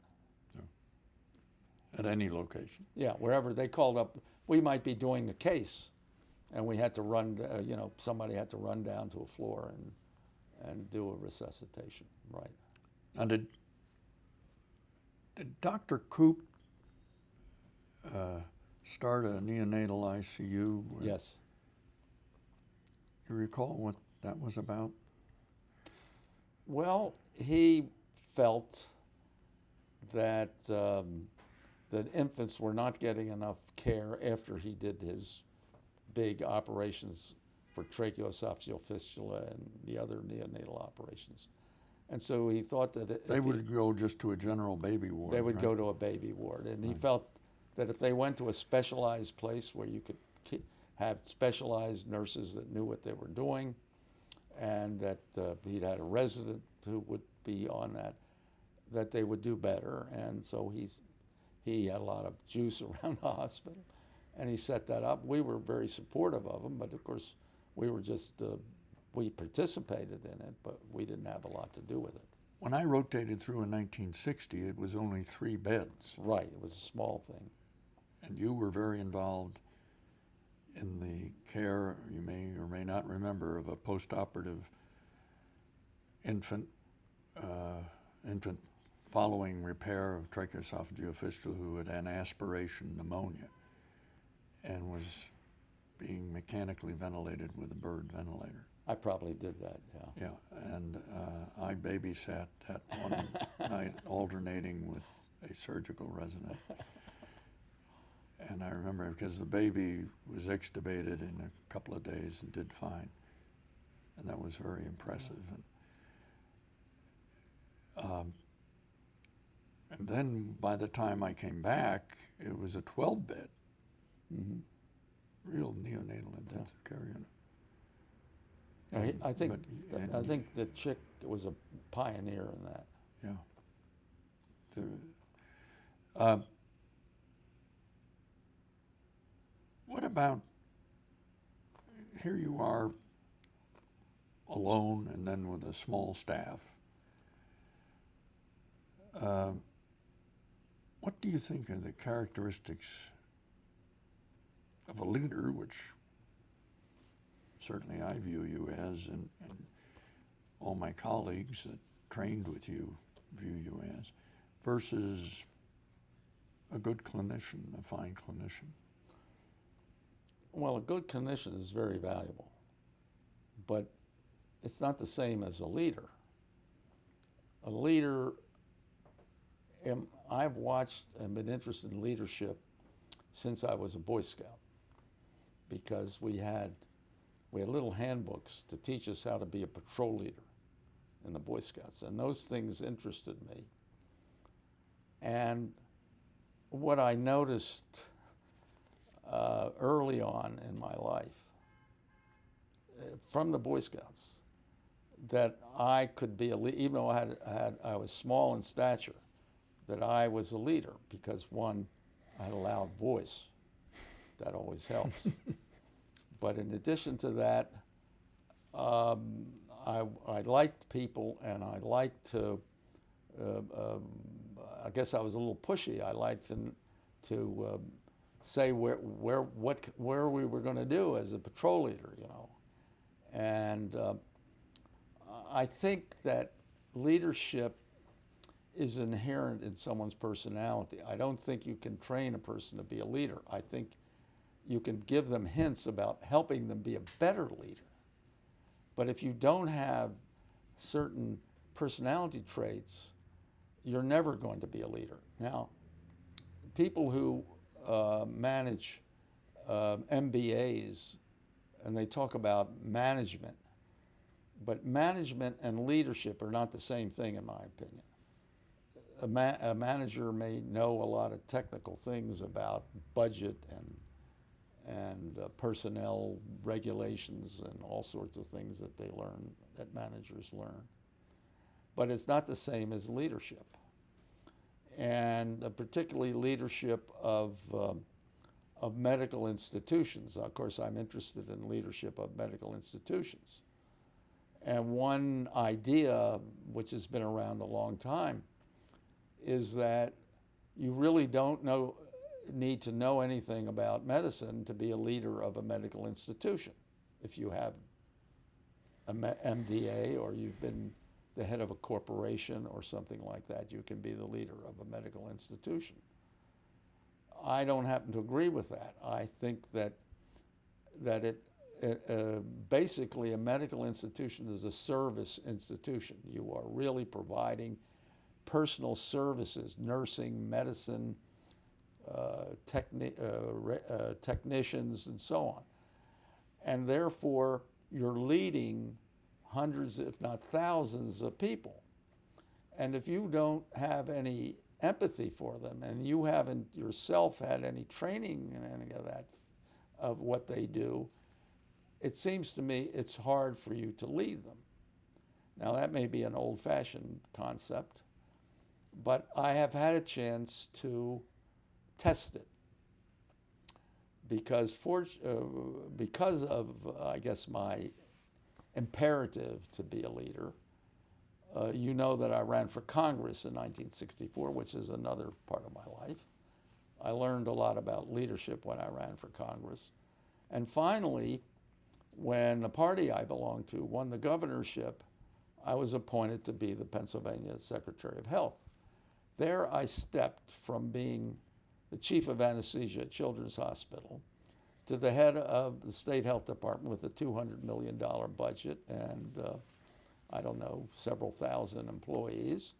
Speaker 1: Yeah. At any location?
Speaker 2: Yeah, wherever they called up. We might be doing a case, and we had to run, somebody had to run down to a floor and do a resuscitation, right.
Speaker 1: Now, did Dr. Coop start a neonatal ICU?
Speaker 2: Yes.
Speaker 1: You recall what that was about?
Speaker 2: Well, he felt that that infants were not getting enough care after he did his big operations for tracheoesophageal fistula and the other neonatal operations. And so he thought that
Speaker 1: they would go just to a general baby ward.
Speaker 2: They would go to a baby ward. And he felt that if they went to a specialized place where you could have specialized nurses that knew what they were doing, and that he'd had a resident who would be on that they would do better. And so he had a lot of juice around the hospital, and he set that up. We were very supportive of him, but of course we were just, we participated in it, but we didn't have a lot to do with it.
Speaker 1: When I rotated through in 1960, it was only 3 beds.
Speaker 2: Right, it was a small thing.
Speaker 1: And you were very involved in the care, you may or may not remember, of a postoperative infant following repair of tracheoesophageal fistula who had an aspiration pneumonia and was being mechanically ventilated with a bird ventilator.
Speaker 2: I probably did that, yeah.
Speaker 1: Yeah, and I babysat that one night, alternating with a surgical resident. And I remember because the baby was extubated in a couple of days and did fine. And that was very impressive. And then by the time I came back, it was a 12-bed, real neonatal intensive care unit.
Speaker 2: I think
Speaker 1: but-
Speaker 2: I think the chick was a pioneer in that.
Speaker 1: Yeah. Uh, what about, here you are alone and then with a small staff. What do you think are the characteristics of a leader, which certainly I view you as, and all my colleagues that trained with you view you as, versus a good clinician, a fine clinician?
Speaker 2: Well, a good clinician is very valuable, but it's not the same as a leader. A leader, I've watched and been interested in leadership since I was a Boy Scout, because we had little handbooks to teach us how to be a patrol leader in the Boy Scouts, and those things interested me. And what I noticed early on in my life from the Boy Scouts, that I could be a leader, even though I was small in stature, that I was a leader, because one, I had a loud voice. That always helps. But in addition to that, I liked people, and I liked to, I guess I was a little pushy. I liked to say where we were going to do as a patrol leader, you know. And I think that leadership is inherent in someone's personality. I don't think you can train a person to be a leader. I think you can give them hints about helping them be a better leader. But if you don't have certain personality traits, you're never going to be a leader. Now, people who manage MBAs, and they talk about management, but management and leadership are not the same thing, in my opinion. A manager may know a lot of technical things about budget and personnel regulations and all sorts of things that they learn, that managers learn. But it's not the same as leadership. And particularly leadership of medical institutions. Of course, I'm interested in leadership of medical institutions. And one idea, which has been around a long time, is that you really don't need to know anything about medicine to be a leader of a medical institution. If you have an MDA, or you've been the head of a corporation or something like that, you can be the leader of a medical institution. I don't happen to agree with that. I think that basically a medical institution is a service institution. You are really providing personal services, nursing, medicine, technicians, and so on. And therefore, you're leading hundreds, if not thousands, of people. And if you don't have any empathy for them, and you haven't yourself had any training in any of that, of what they do, it seems to me it's hard for you to lead them. Now, that may be an old-fashioned concept, but I have had a chance to test it, because of, I guess, my imperative to be a leader. You know that I ran for Congress in 1964, which is another part of my life. I learned a lot about leadership when I ran for Congress. And finally, when the party I belonged to won the governorship, I was appointed to be the Pennsylvania Secretary of Health. There I stepped from being the chief of anesthesia at Children's Hospital to the head of the state health department with a $200 million budget and I don't know, several thousand employees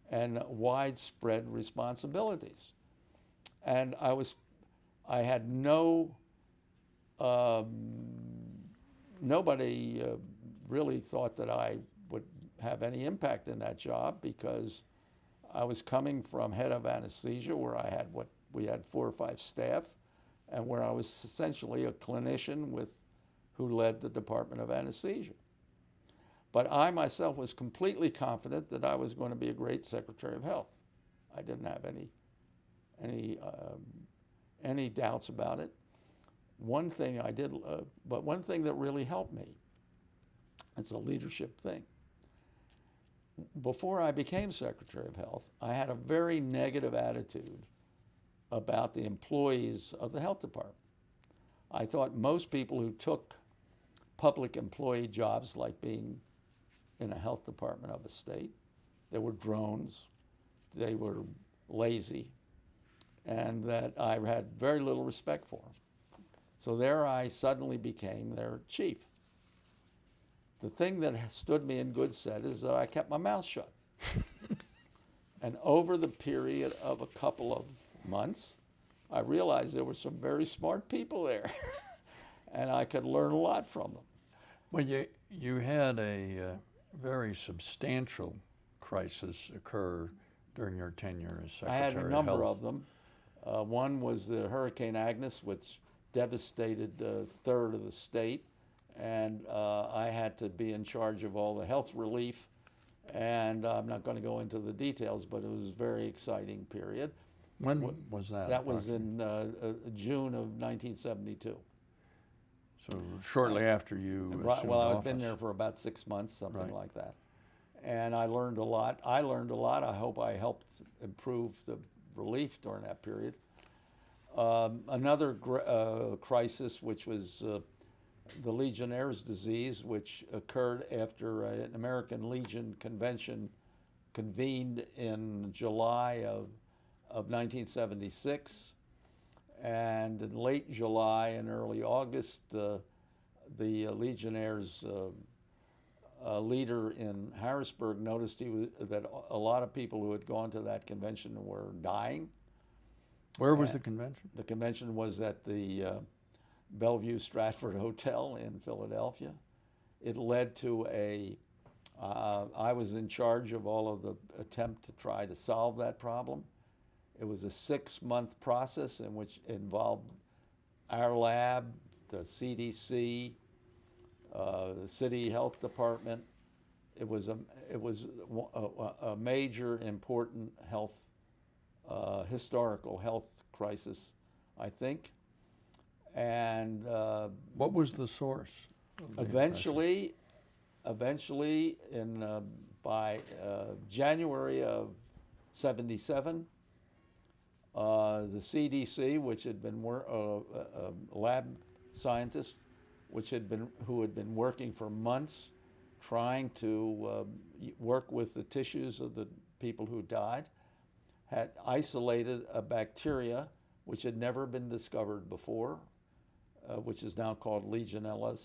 Speaker 2: and widespread responsibilities. And I had nobody really thought that I would have any impact in that job, because I was coming from head of anesthesia, where we had 4 or 5 staff, and where I was essentially a clinician who led the Department of Anesthesia. But I myself was completely confident that I was going to be a great Secretary of Health. I didn't have any doubts about it. One thing I did, but one thing that really helped me, it's a leadership thing. Before I became Secretary of Health, I had a very negative attitude about the employees of the health department. I thought most people who took public employee jobs, like being in a health department of a state, they were drones, they were lazy, and that I had very little respect for them. So there I suddenly became their chief. The thing that stood me in good stead is that I kept my mouth shut. And over the period of a couple of months, I realized there were some very smart people there, and I could learn a lot from them.
Speaker 1: Well, you had a very substantial crisis occur during your tenure as Secretary
Speaker 2: I had a number
Speaker 1: of Health.
Speaker 2: of them. One was the Hurricane Agnes, which devastated a third of the state, and I had to be in charge of all the health relief, and I'm not going to go into the details, but it was a very exciting period.
Speaker 1: When was that?
Speaker 2: That was in June of 1972.
Speaker 1: So shortly after you assumed
Speaker 2: Well, I'd
Speaker 1: office.
Speaker 2: been there for about 6 months, something
Speaker 1: Right.
Speaker 2: like that. And I learned a lot. I hope I helped improve the relief during that period. Another crisis, which was the Legionnaire's disease, which occurred after an American Legion convention convened in July of 1976. And in late July and early August, the Legionnaires' leader in Harrisburg noticed that a lot of people who had gone to that convention were dying.
Speaker 1: Where was the convention?
Speaker 2: The convention was at the Bellevue Stratford Hotel in Philadelphia. It led to I was in charge of all of the attempt to try to solve that problem. It was a 6-month process in which it involved our lab, the CDC, the city health department. It was a major, important health, historical health crisis, I think. And
Speaker 1: What was the source of the
Speaker 2: eventually, by January of '77, the CDC, which had been lab scientists, who had been working for months, trying to work with the tissues of the people who died, had isolated a bacteria which had never been discovered before, which is now called Legionella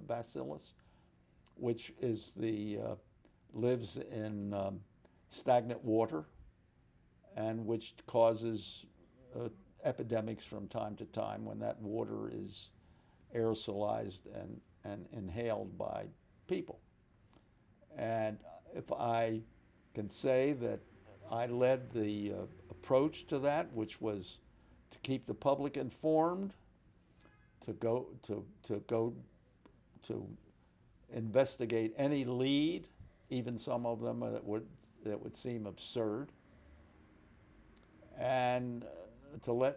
Speaker 2: bacillus, which is lives in stagnant water, and which causes epidemics from time to time when that water is aerosolized and inhaled by people. And if I can say that I led the approach to that, which was to keep the public informed, to investigate any lead, even some of them that would seem absurd, and to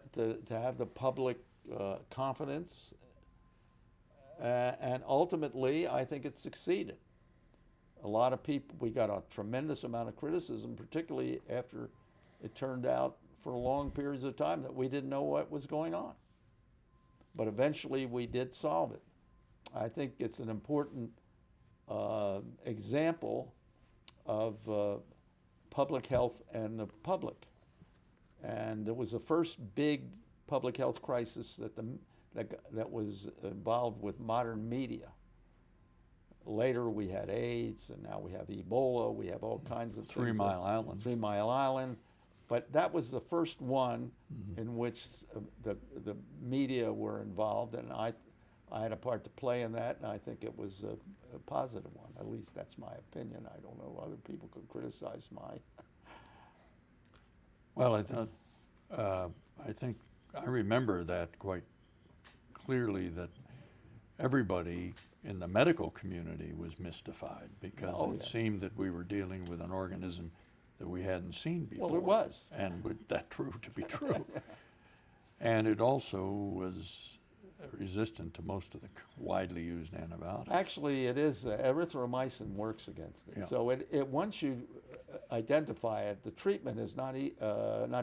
Speaker 2: have the public confidence, and ultimately I think it succeeded. A lot of people, we got a tremendous amount of criticism, particularly after it turned out for long periods of time that we didn't know what was going on. But eventually we did solve it. I think it's an important example of public health and the public. And it was the first big public health crisis that was involved with modern media. Later we had AIDS, and now we have Ebola, we have all kinds of things.
Speaker 1: 3 Mile Island.
Speaker 2: 3 Mile Island. But that was the first one in which the media were involved, and I had a part to play in that, and I think it was a positive one. At least that's my opinion. I don't know, other people could criticize my...
Speaker 1: Well, I think I remember that quite clearly, that everybody in the medical community was mystified because
Speaker 2: Oh,
Speaker 1: it
Speaker 2: yes.
Speaker 1: seemed that we were dealing with an organism that we hadn't seen before.
Speaker 2: Well, it was.
Speaker 1: And that proved to be true. And it also was resistant to most of the widely used antibiotics.
Speaker 2: Actually, it is. Erythromycin works against it.
Speaker 1: Yeah.
Speaker 2: So it once you identify it, the treatment is not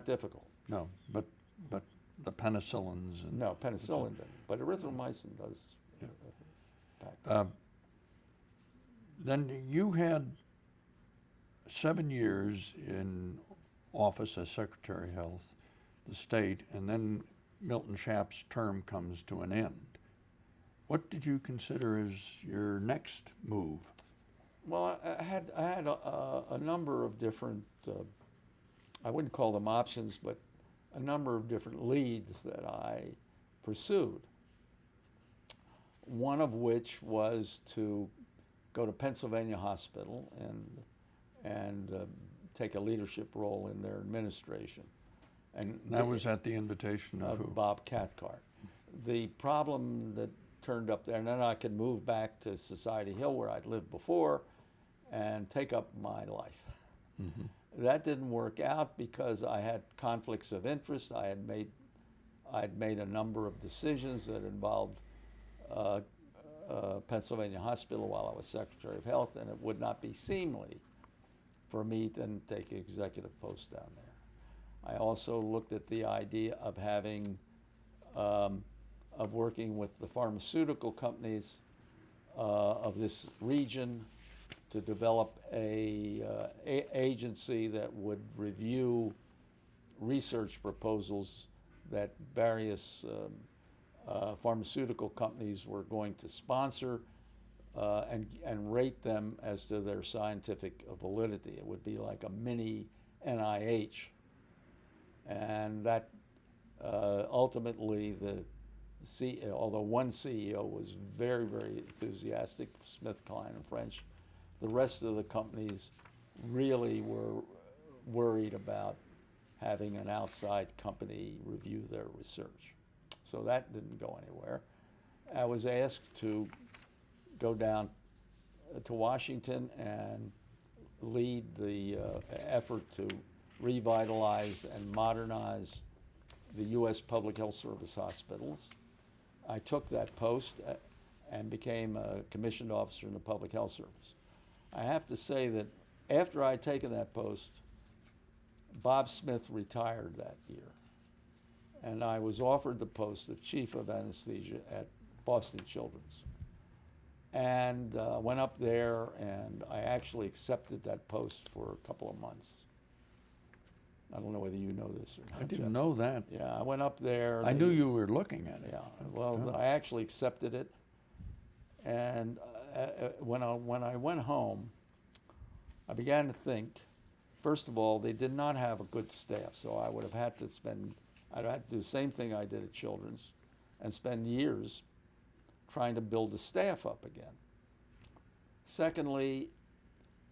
Speaker 2: difficult.
Speaker 1: No, but the penicillins and
Speaker 2: No, penicillin doesn't, but erythromycin does.
Speaker 1: Yeah.
Speaker 2: impact.
Speaker 1: Then you had 7 years in office as Secretary of Health, the state, and then Milton Schaap's term comes to an end. What did you consider as your next move?
Speaker 2: Well, I had a number of different, I wouldn't call them options, but a number of different leads that I pursued. One of which was to go to Pennsylvania Hospital and take a leadership role in their administration. And
Speaker 1: That was at the invitation of who?
Speaker 2: Bob Cathcart. The problem that turned up there, and then I could move back to Society Hill where I'd lived before and take up my life.
Speaker 1: Mm-hmm.
Speaker 2: That didn't work out because I had conflicts of interest. I'd made a number of decisions that involved Pennsylvania Hospital while I was Secretary of Health, and it would not be seemly for me to then take an executive post down there. I also looked at the idea of having, of working with the pharmaceutical companies of this region to develop a agency that would review research proposals that various pharmaceutical companies were going to sponsor and rate them as to their scientific validity. It would be like a mini NIH. And that ultimately, although one CEO was very, very enthusiastic, Smith, Kline, and French, the rest of the companies really were worried about having an outside company review their research. So that didn't go anywhere. I was asked to go down to Washington and lead the effort to revitalize and modernize the U.S. Public Health Service hospitals. I took that post and became a commissioned officer in the Public Health Service. I have to say that after I'd taken that post, Bob Smith retired that year. And I was offered the post of chief of anesthesia at Boston Children's. And went up there, and I actually accepted that post for a couple of months. I don't know whether you know this or not.
Speaker 1: I didn't know that.
Speaker 2: Yeah, I went up there.
Speaker 1: I knew you were looking at it.
Speaker 2: Yeah, well, I actually accepted it. And when I went home, I began to think, first of all, they did not have a good staff, so I would have had to I'd had to do the same thing I did at Children's and spend years trying to build the staff up again. Secondly,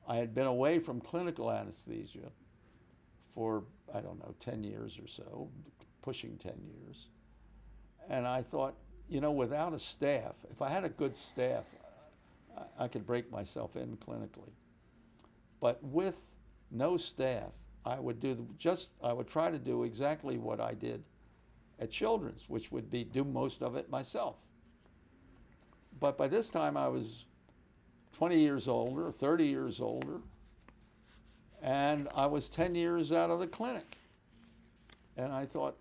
Speaker 2: I had been away from clinical anesthesia for, I don't know, 10 years or so, pushing 10 years. And I thought, without a staff, if I had a good staff, I could break myself in clinically. But with no staff, I would try to do exactly what I did at Children's, which would be do most of it myself. But by this time I was 20 years older, 30 years older, and I was 10 years out of the clinic. And I thought,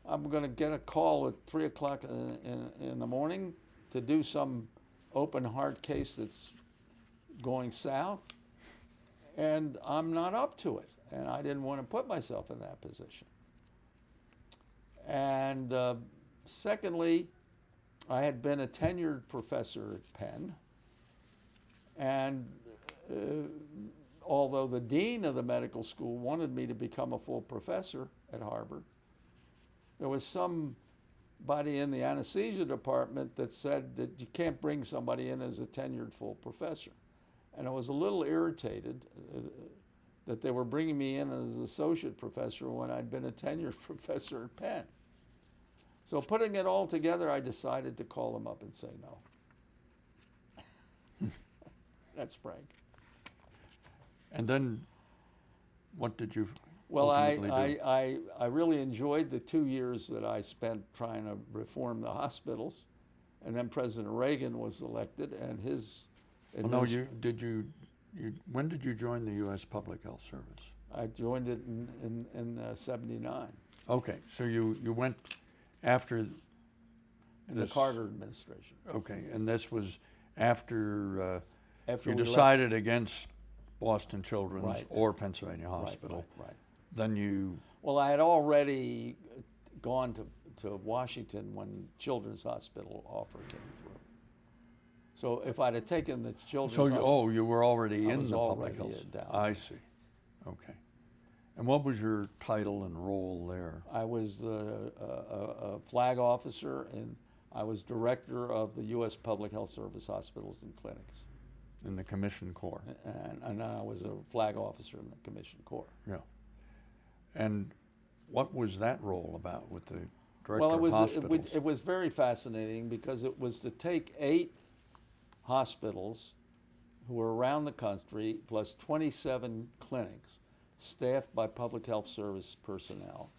Speaker 2: I'm going to get a call at 3 o'clock in the morning to do some open heart case that's going south, and I'm not up to it. And I didn't want to put myself in that position. And secondly, I had been a tenured professor at Penn, and although the dean of the medical school wanted me to become a full professor at Harvard, there was somebody in the anesthesia department that said that you can't bring somebody in as a tenured full professor. And I was a little irritated that they were bringing me in as an associate professor when I'd been a tenured professor at Penn. So putting it all together, I decided to call them up and say no. That's frank.
Speaker 1: And then, what did you
Speaker 2: Well,
Speaker 1: ultimately do?
Speaker 2: I really enjoyed the 2 years that I spent trying to reform the hospitals, and then President Reagan was elected, and his
Speaker 1: Well, no, when did you join the U.S. Public Health Service?
Speaker 2: I joined it in '79
Speaker 1: Okay, so you went after
Speaker 2: in the
Speaker 1: this,
Speaker 2: Carter administration.
Speaker 1: Okay, and this was after
Speaker 2: After
Speaker 1: you
Speaker 2: we
Speaker 1: decided against Boston Children's
Speaker 2: Right.
Speaker 1: or Pennsylvania
Speaker 2: left,
Speaker 1: Hospital.
Speaker 2: right.
Speaker 1: Then you,
Speaker 2: Well, I had already gone to Washington when Children's Hospital offer came through. So if I'd have taken the Children's Hospital,
Speaker 1: you were already
Speaker 2: I
Speaker 1: in
Speaker 2: was
Speaker 1: the
Speaker 2: already
Speaker 1: public health.
Speaker 2: down.
Speaker 1: I see. Okay. And what was your title and role there?
Speaker 2: I was a flag officer, and I was director of the U.S. Public Health Service hospitals and clinics.
Speaker 1: In the Commission Corps.
Speaker 2: And I was a flag officer in the Commission Corps.
Speaker 1: Yeah. And what was that role about with the director
Speaker 2: Well,
Speaker 1: of hospitals?
Speaker 2: it was very fascinating because it was to take 8 hospitals who were around the country, plus 27 clinics, staffed by public health service personnel,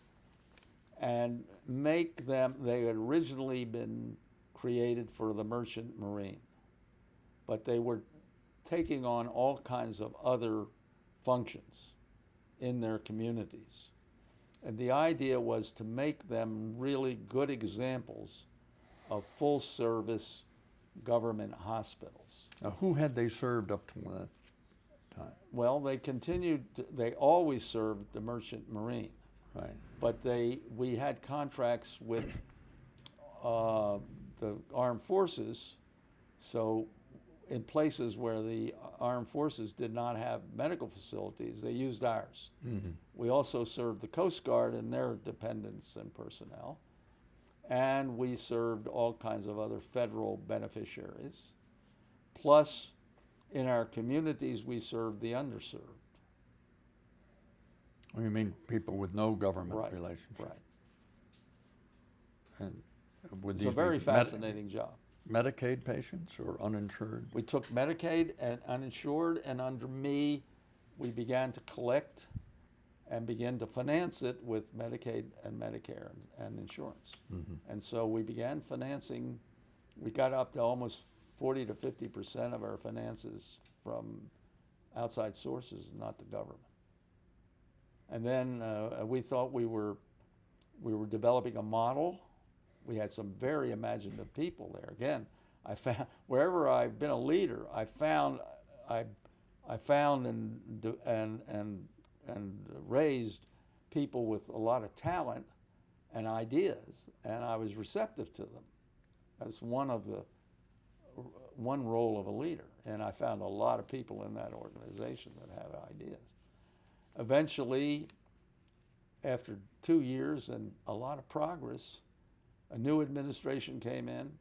Speaker 2: and make them, they had originally been created for the merchant marine, but they were taking on all kinds of other functions in their communities. And the idea was to make them really good examples of full service government hospitals.
Speaker 1: Now, who had they served up to that time?
Speaker 2: Well, they always served the merchant marine,
Speaker 1: Right.
Speaker 2: but we had contracts with the armed forces, so in places where the armed forces did not have medical facilities, they used ours.
Speaker 1: Mm-hmm.
Speaker 2: We also served the Coast Guard and their dependents and personnel, and we served all kinds of other federal beneficiaries. Plus, in our communities, we served the underserved.
Speaker 1: You mean people with no government
Speaker 2: Right,
Speaker 1: relationship?
Speaker 2: right.
Speaker 1: And would
Speaker 2: It's a
Speaker 1: these
Speaker 2: very
Speaker 1: be
Speaker 2: fascinating job.
Speaker 1: Medicaid patients or uninsured?
Speaker 2: We took Medicaid and uninsured, and under me, we began to collect and begin to finance it with Medicaid and Medicare and insurance.
Speaker 1: Mm-hmm.
Speaker 2: And so we began financing, we got up to almost 40 to 50% of our finances from outside sources, not the government. And then we thought we were developing a model. We had some very imaginative people there. Again, I found wherever I've been a leader, I found and raised people with a lot of talent and ideas, and I was receptive to them. That's one role of a leader, and I found a lot of people in that organization that had ideas. Eventually, after 2 years and a lot of progress, a new administration came in.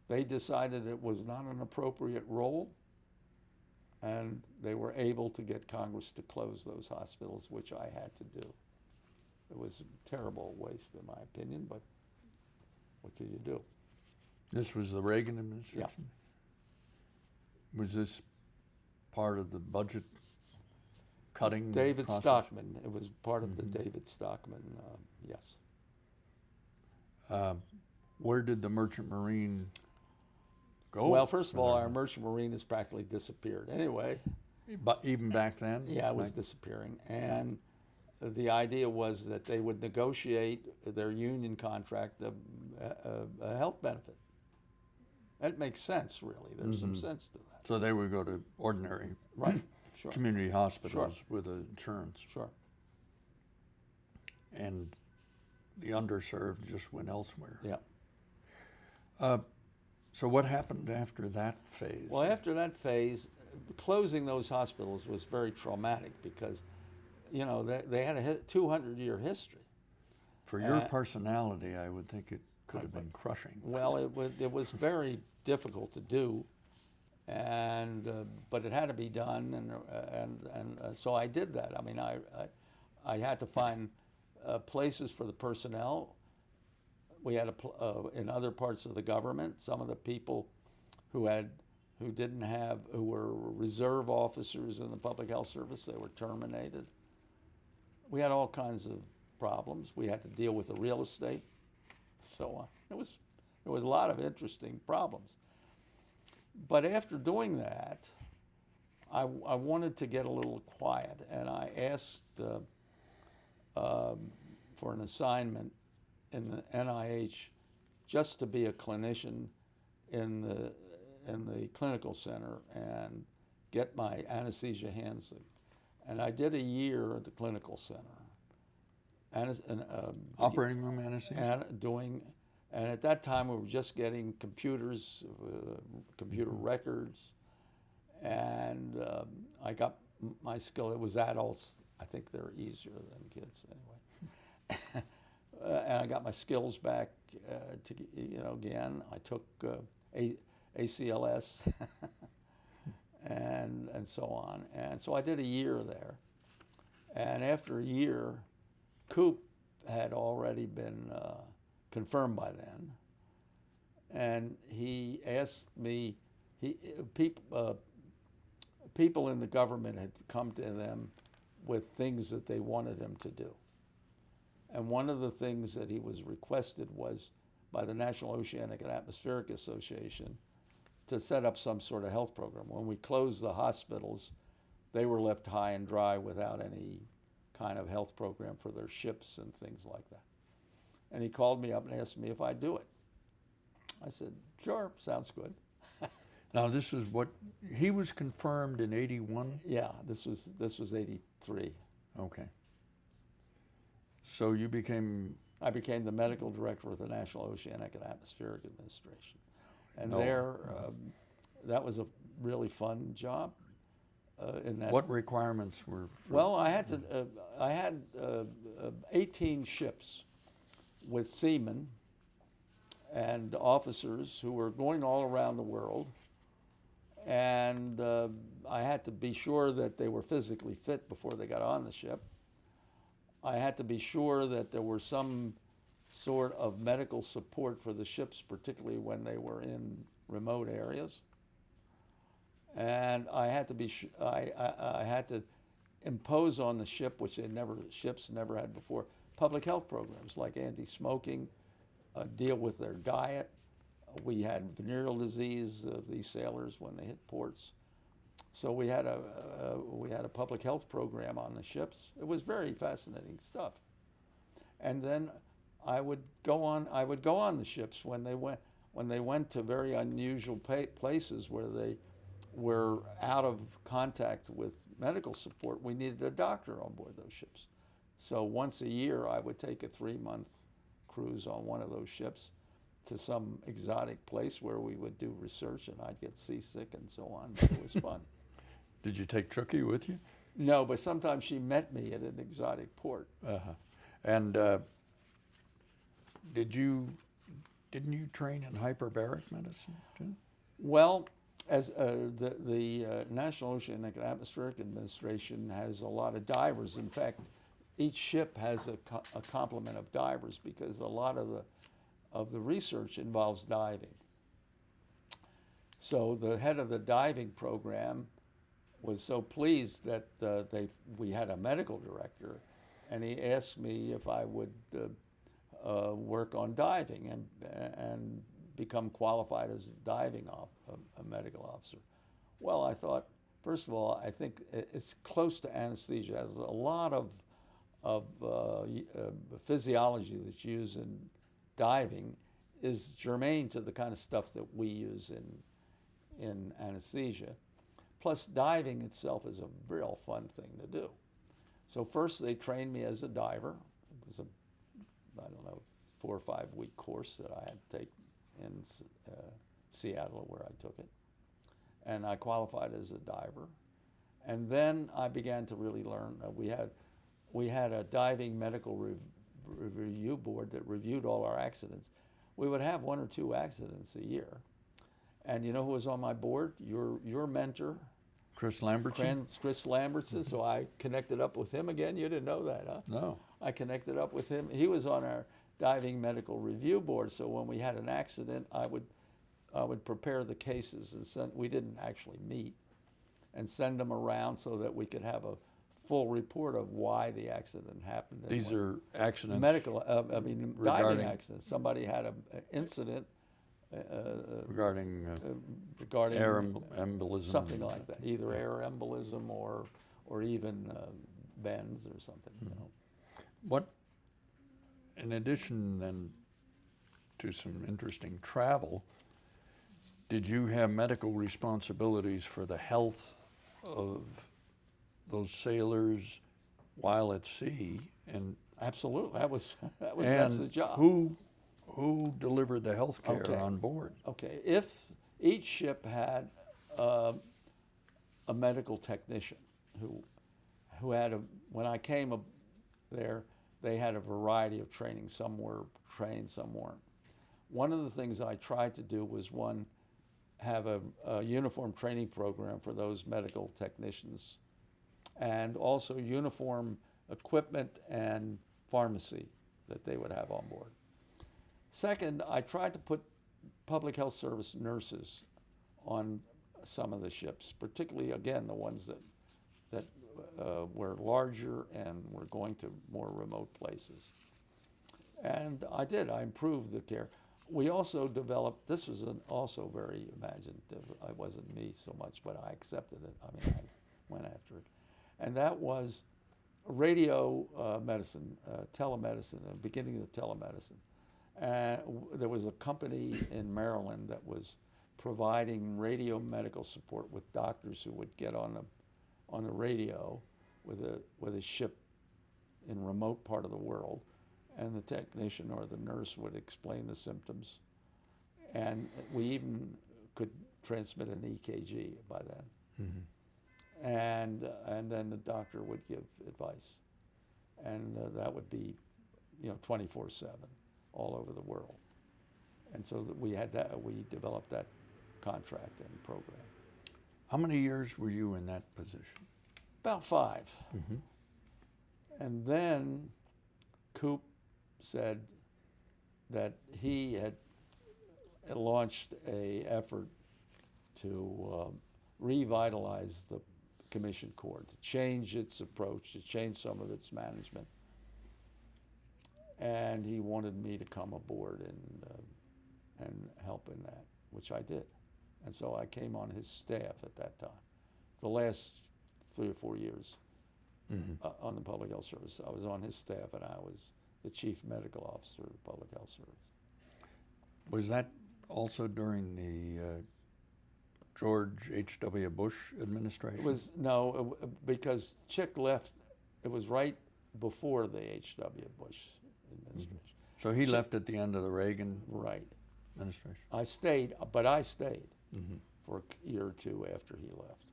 Speaker 2: They decided it was not an appropriate role, and they were able to get Congress to close those hospitals, which I had to do. It was a terrible waste, in my opinion, but what can you do?
Speaker 1: This was the Reagan administration?
Speaker 2: Yeah.
Speaker 1: Was this part of the budget cutting
Speaker 2: David
Speaker 1: process?
Speaker 2: Stockman. It was part of the
Speaker 1: Mhm.
Speaker 2: David Stockman, yes.
Speaker 1: Where did the Merchant Marine go?
Speaker 2: Well, first of
Speaker 1: for
Speaker 2: all,
Speaker 1: their-
Speaker 2: our merchant marine has practically disappeared. Anyway,
Speaker 1: But even back then?
Speaker 2: yeah, it was
Speaker 1: Like-
Speaker 2: disappearing. And the idea was that they would negotiate their union contract a health benefit. That makes sense, really. There's some
Speaker 1: Mhm.
Speaker 2: sense to that.
Speaker 1: So they would go to ordinary
Speaker 2: Right, sure,
Speaker 1: community hospitals with insurance.
Speaker 2: sure.
Speaker 1: And the underserved just went elsewhere.
Speaker 2: Yeah.
Speaker 1: So what happened after that phase?
Speaker 2: Well, after that phase, closing those hospitals was very traumatic because, you know, they had a 200-year history.
Speaker 1: For your personality, I would think it could have been crushing.
Speaker 2: Well, it was very difficult to do, and but it had to be done, and so I did that. I mean, I had to find places for the personnel. We had in other parts of the government, some of the people who had who were reserve officers in the public health service. They were terminated. We had all kinds of problems. We had to deal with the real estate, so on. There was a lot of interesting problems. But after doing that, I wanted to get a little quiet, and I asked for an assignment in the NIH just to be a clinician in the clinical center and get my anesthesia hands. And I did a year at the clinical center.
Speaker 1: Operating room anesthesia?
Speaker 2: And at that time we were just getting computers, computer records, and I got my skill. It was adults. I think they're easier than kids anyway. And I got my skills back again. I took ACLS and so on. And so I did a year there. And after a year, Coop had already been confirmed by then. And he asked me, people in the government had come to them with things that they wanted him to do. And one of the things that he was requested was by the National Oceanic and Atmospheric Association to set up some sort of health program. When we closed the hospitals, they were left high and dry without any kind of health program for their ships and things like that. And he called me up and asked me if I'd do it. I said, sure, sounds good.
Speaker 1: Now this is what, he was confirmed in 81?
Speaker 2: Yeah, this was 83.
Speaker 1: Okay. So you became...
Speaker 2: I became the medical director of the National Oceanic and Atmospheric Administration. And that was a really fun job. In that,
Speaker 1: what requirements were?
Speaker 2: Well, I had 18 ships with seamen and officers who were going all around the world, and I had to be sure that they were physically fit before they got on the ship. I had to be sure that there were some sort of medical support for the ships, particularly when they were in remote areas. And I had to be I had to impose on the ship, which ships never had before, public health programs like anti-smoking, deal with their diet. We had venereal disease of these sailors when they hit ports. So we had a public health program on the ships. It was very fascinating stuff. And then I would go on the ships when they went to very unusual places where they were out of contact with medical support. We needed a doctor on board those ships. So once a year I would take a 3-month cruise on one of those ships to some exotic place where we would do research, and I'd get seasick and so on, but it was fun.
Speaker 1: Did you take Trookie with you?
Speaker 2: No, but sometimes she met me at an exotic port.
Speaker 1: Uh-huh. And didn't you train in hyperbaric medicine too?
Speaker 2: Well, as the National Oceanic and Atmospheric Administration has a lot of divers. In fact, each ship has a complement of divers because a lot of the research involves diving. So the head of the diving program was so pleased that we had a medical director, and he asked me if I would work on diving and become qualified as a medical officer. Well, I thought, first of all, I think it's close to anesthesia. It has a lot of physiology that's used in diving is germane to the kind of stuff that we use in anesthesia. Plus, diving itself is a real fun thing to do. So first they trained me as a diver. It was a 4 or 5 week course that I had to take in Seattle, where I took it. And I qualified as a diver. And then I began to really learn. We had a diving medical review board that reviewed all our accidents. We would have 1 or 2 accidents a year. And you know who was on my board? Your mentor.
Speaker 1: Chris Lambertson?
Speaker 2: Chris Lambertson. So I connected up with him again. You didn't know that, huh?
Speaker 1: No.
Speaker 2: I connected up with him. He was on our diving medical review board. So when we had an accident, I would I would prepare the cases and send. We didn't actually meet, and send them around so that we could have a full report of why the accident happened. And
Speaker 1: These are accidents.
Speaker 2: medical. I mean,
Speaker 1: regarding-
Speaker 2: diving accidents. Somebody had an incident
Speaker 1: regarding
Speaker 2: regarding
Speaker 1: air embolism.
Speaker 2: something
Speaker 1: and
Speaker 2: like that, either air embolism or even bends or something. You know.
Speaker 1: What, in addition then to some interesting travel, did you have medical responsibilities for the health of those sailors while at sea? And
Speaker 2: Absolutely, that's the job.
Speaker 1: who delivered the health care
Speaker 2: Okay.
Speaker 1: on board?
Speaker 2: Okay, if each ship had a medical technician who had when I came there, they had a variety of training. Some were trained, some weren't. One of the things I tried to do was have a uniform training program for those medical technicians, and also uniform equipment and pharmacy that they would have on board. Second, I tried to put public health service nurses on some of the ships, particularly, again, the ones that were larger and were going to more remote places. And I did. I improved the care. We also developed, this was also very imaginative. It wasn't me so much, but I accepted it. I mean, I went after it. And that was radio medicine, telemedicine, the beginning of telemedicine. There was a company in Maryland that was providing radio medical support with doctors who would get on the radio with a ship in a remote part of the world, and the technician or the nurse would explain the symptoms, and we even could transmit an EKG by then.
Speaker 1: Mm-hmm.
Speaker 2: And then the doctor would give advice, and that would be, 24/7, all over the world. And so we developed that contract and program.
Speaker 1: How many years were you in that position?
Speaker 2: About 5.
Speaker 1: Mm-hmm.
Speaker 2: And then Coop said that he had launched an effort to revitalize the Commission Corps, to change its approach, to change some of its management. And he wanted me to come aboard and help in that, which I did. And so I came on his staff at that time. The last 3 or 4 years on the Public Health Service, I was on his staff, and I was the Chief Medical Officer of the Public Health Service.
Speaker 1: Was that also during the George H.W. Bush administration?
Speaker 2: It was, no, because Chick left, it was right before the H.W. Bush administration.
Speaker 1: So he left at the end of the Reagan
Speaker 2: Right.
Speaker 1: administration?
Speaker 2: I stayed for a year or two after he left.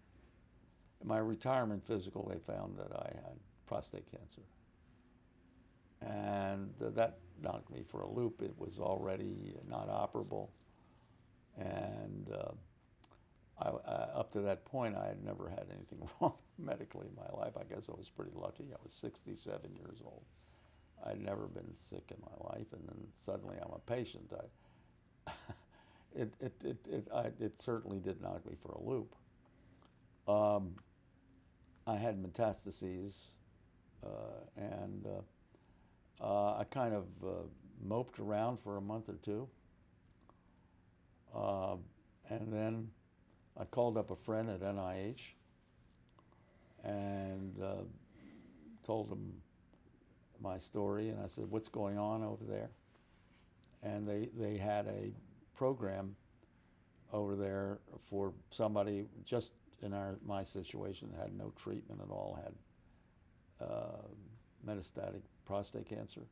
Speaker 2: In my retirement physical, they found that I had prostate cancer. And that knocked me for a loop. It was already not operable. And up to that point, I had never had anything wrong medically in my life. I guess I was pretty lucky. I was 67 years old. I'd never been sick in my life, and then suddenly I'm a patient. It certainly did knock me for a loop. I had metastases, and I kind of moped around for a month or two. And then I called up a friend at NIH and told him my story, and I said, "What's going on over there?" And they had a program over there for somebody just in my situation, had no treatment at all, had metastatic prostate cancer.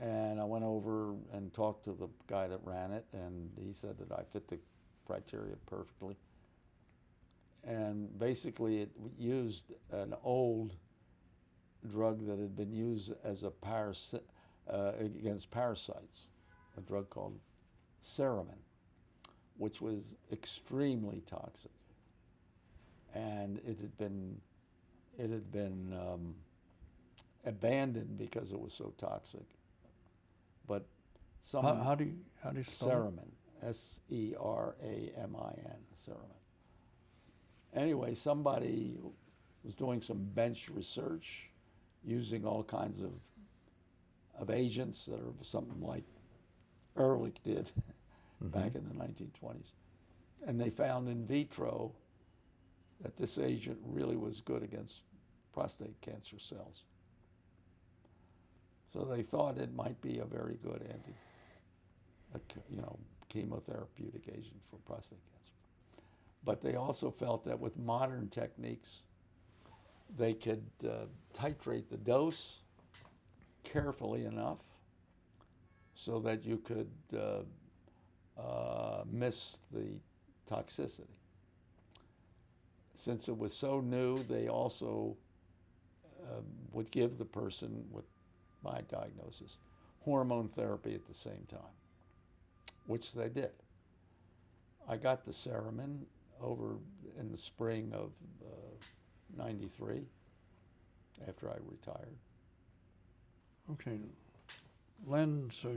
Speaker 2: And I went over and talked to the guy that ran it, and he said that I fit the criteria perfectly. And basically it used an old drug that had been used as a against parasites, a drug called Freeman, which was extremely toxic. And it had been abandoned because it was so toxic. But
Speaker 1: How do you spell it?
Speaker 2: Freeman, S-E-R-A-M-I-N, Seramin. Anyway, somebody was doing some bench research using all kinds of agents that are something like Ehrlich did back in the 1920s. And they found in vitro that this agent really was good against prostate cancer cells. So they thought it might be a very good chemotherapeutic agent for prostate cancer. But they also felt that with modern techniques, they could titrate the dose carefully enough so that you could miss the toxicity. Since it was so new, they also would give the person with my diagnosis hormone therapy at the same time, which they did. I got the Seramin over in the spring of '93 after I retired.
Speaker 1: Okay. Len, so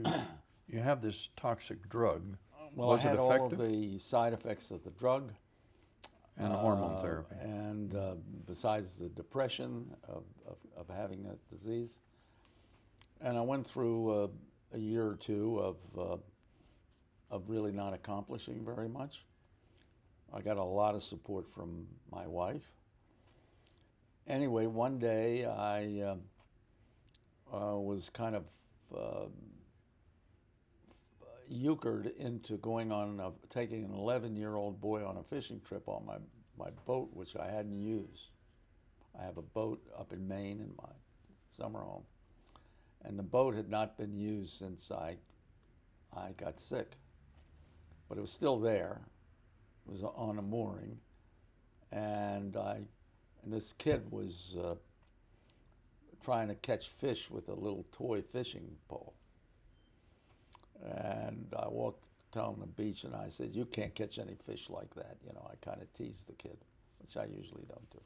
Speaker 1: you have this toxic drug.
Speaker 2: Well,
Speaker 1: Was
Speaker 2: I had
Speaker 1: it
Speaker 2: all of
Speaker 1: effective?
Speaker 2: the side effects of the drug.
Speaker 1: And hormone therapy.
Speaker 2: And besides the depression of having that disease. And I went through a year or two of really not accomplishing very much. I got a lot of support from my wife. Anyway, one day I was kind of euchred into going on, taking an 11-year-old boy on a fishing trip on my boat, which I hadn't used. I have a boat up in Maine in my summer home. And the boat had not been used since I got sick. But it was still there. It was on a mooring. And this kid was trying to catch fish with a little toy fishing pole. And I walked down the beach and I said, "You can't catch any fish like that." You know, I kind of teased the kid, which I usually don't do.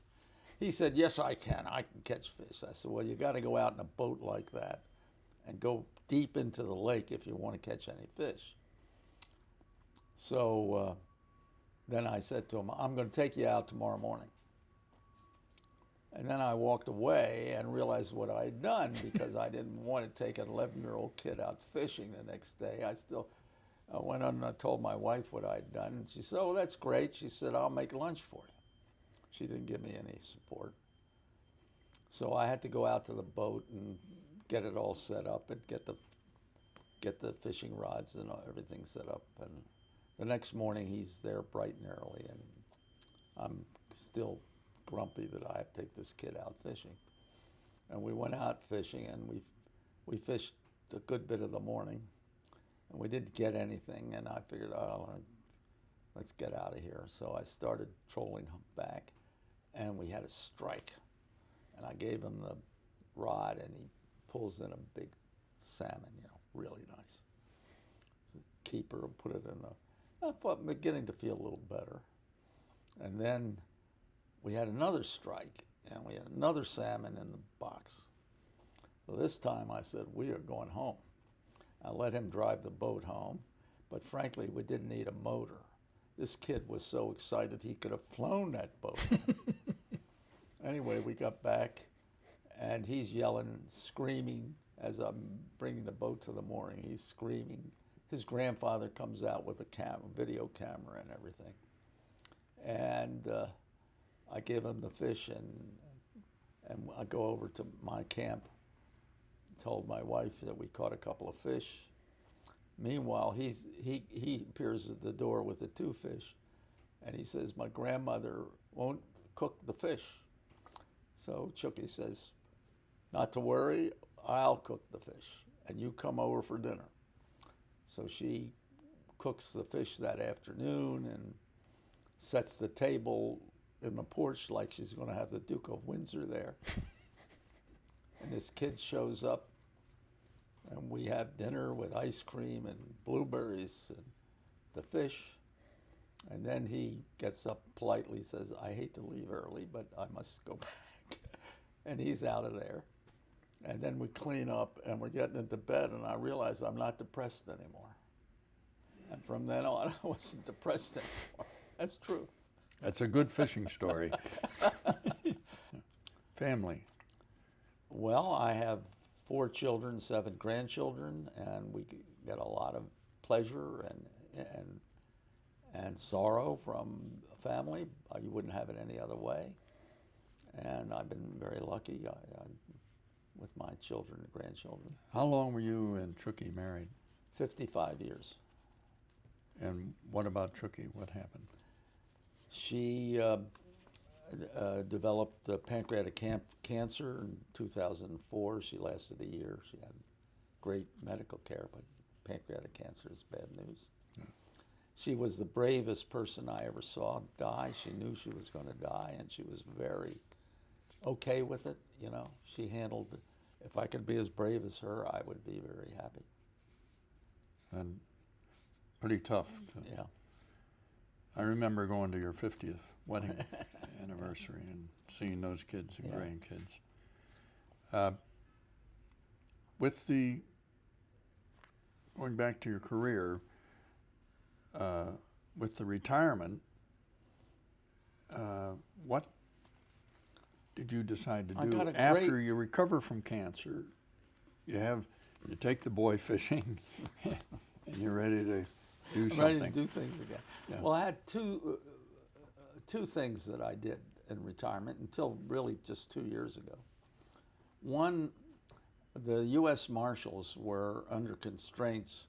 Speaker 2: He said, "Yes, I can catch fish." I said, "Well, you got to go out in a boat like that and go deep into the lake if you want to catch any fish." So then I said to him, "I'm going to take you out tomorrow morning." And then I walked away and realized what I had done because I didn't want to take an 11-year-old kid out fishing the next day. I still went on and I told my wife what I'd done. And she said, "Oh, that's great." She said, "I'll make lunch for you." She didn't give me any support. So I had to go out to the boat and get it all set up and get the fishing rods and everything set up. And the next morning he's there bright and early, and I'm still grumpy that I have to take this kid out fishing. And we went out fishing, and we fished a good bit of the morning, and we didn't get anything. And I figured, "Oh, let's get out of here." So I started trolling back, and we had a strike. And I gave him the rod, and he pulls in a big salmon, really nice. Keeper, put it in I'm beginning to feel a little better. And then we had another strike, and we had another salmon in the box. So this time I said, "We are going home." I let him drive the boat home, but frankly, we didn't need a motor. This kid was so excited he could have flown that boat. Anyway, we got back, and he's yelling, screaming, as I'm bringing the boat to the mooring. He's screaming. His grandfather comes out with a video camera and everything. And I give him the fish, and I go over to my camp, told my wife that we caught a couple of fish. Meanwhile, he appears at the door with the 2 fish, and he says, "My grandmother won't cook the fish." So Chucky says, "Not to worry, I'll cook the fish, and you come over for dinner." So she cooks the fish that afternoon and sets the table in the porch like she's going to have the Duke of Windsor there. And this kid shows up, and we have dinner with ice cream and blueberries and the fish. And then he gets up politely, says, "I hate to leave early, but I must go back." And he's out of there. And then we clean up, and we're getting into bed, and I realize I'm not depressed anymore. And from then on, I wasn't depressed anymore. That's true.
Speaker 1: That's a good fishing story. Family.
Speaker 2: Well, I have 4 children, 7 grandchildren, and we get a lot of pleasure and sorrow from a family. You wouldn't have it any other way. And I've been very lucky with my children and grandchildren.
Speaker 1: How long were you and Chucky married?
Speaker 2: 55 years.
Speaker 1: And what about Chucky? What happened?
Speaker 2: She developed pancreatic cancer in 2004. She lasted a year. She had great medical care, but pancreatic cancer is bad news. Yeah. She was the bravest person I ever saw die. She knew she was going to die, and she was very okay with it. You know, she handled, if I could be as brave as her, I would be very happy.
Speaker 1: And pretty tough.
Speaker 2: Yeah.
Speaker 1: I remember going to your 50th wedding anniversary and seeing those kids and grandkids. With the, going back to your career, with the retirement, what did you decide to do after you recover from cancer? You take the boy fishing, and you're ready to do something.
Speaker 2: Ready to do things again. Yeah. Well, I had two things that I did in retirement until really just 2 years ago. One, the U.S. Marshals were under constraints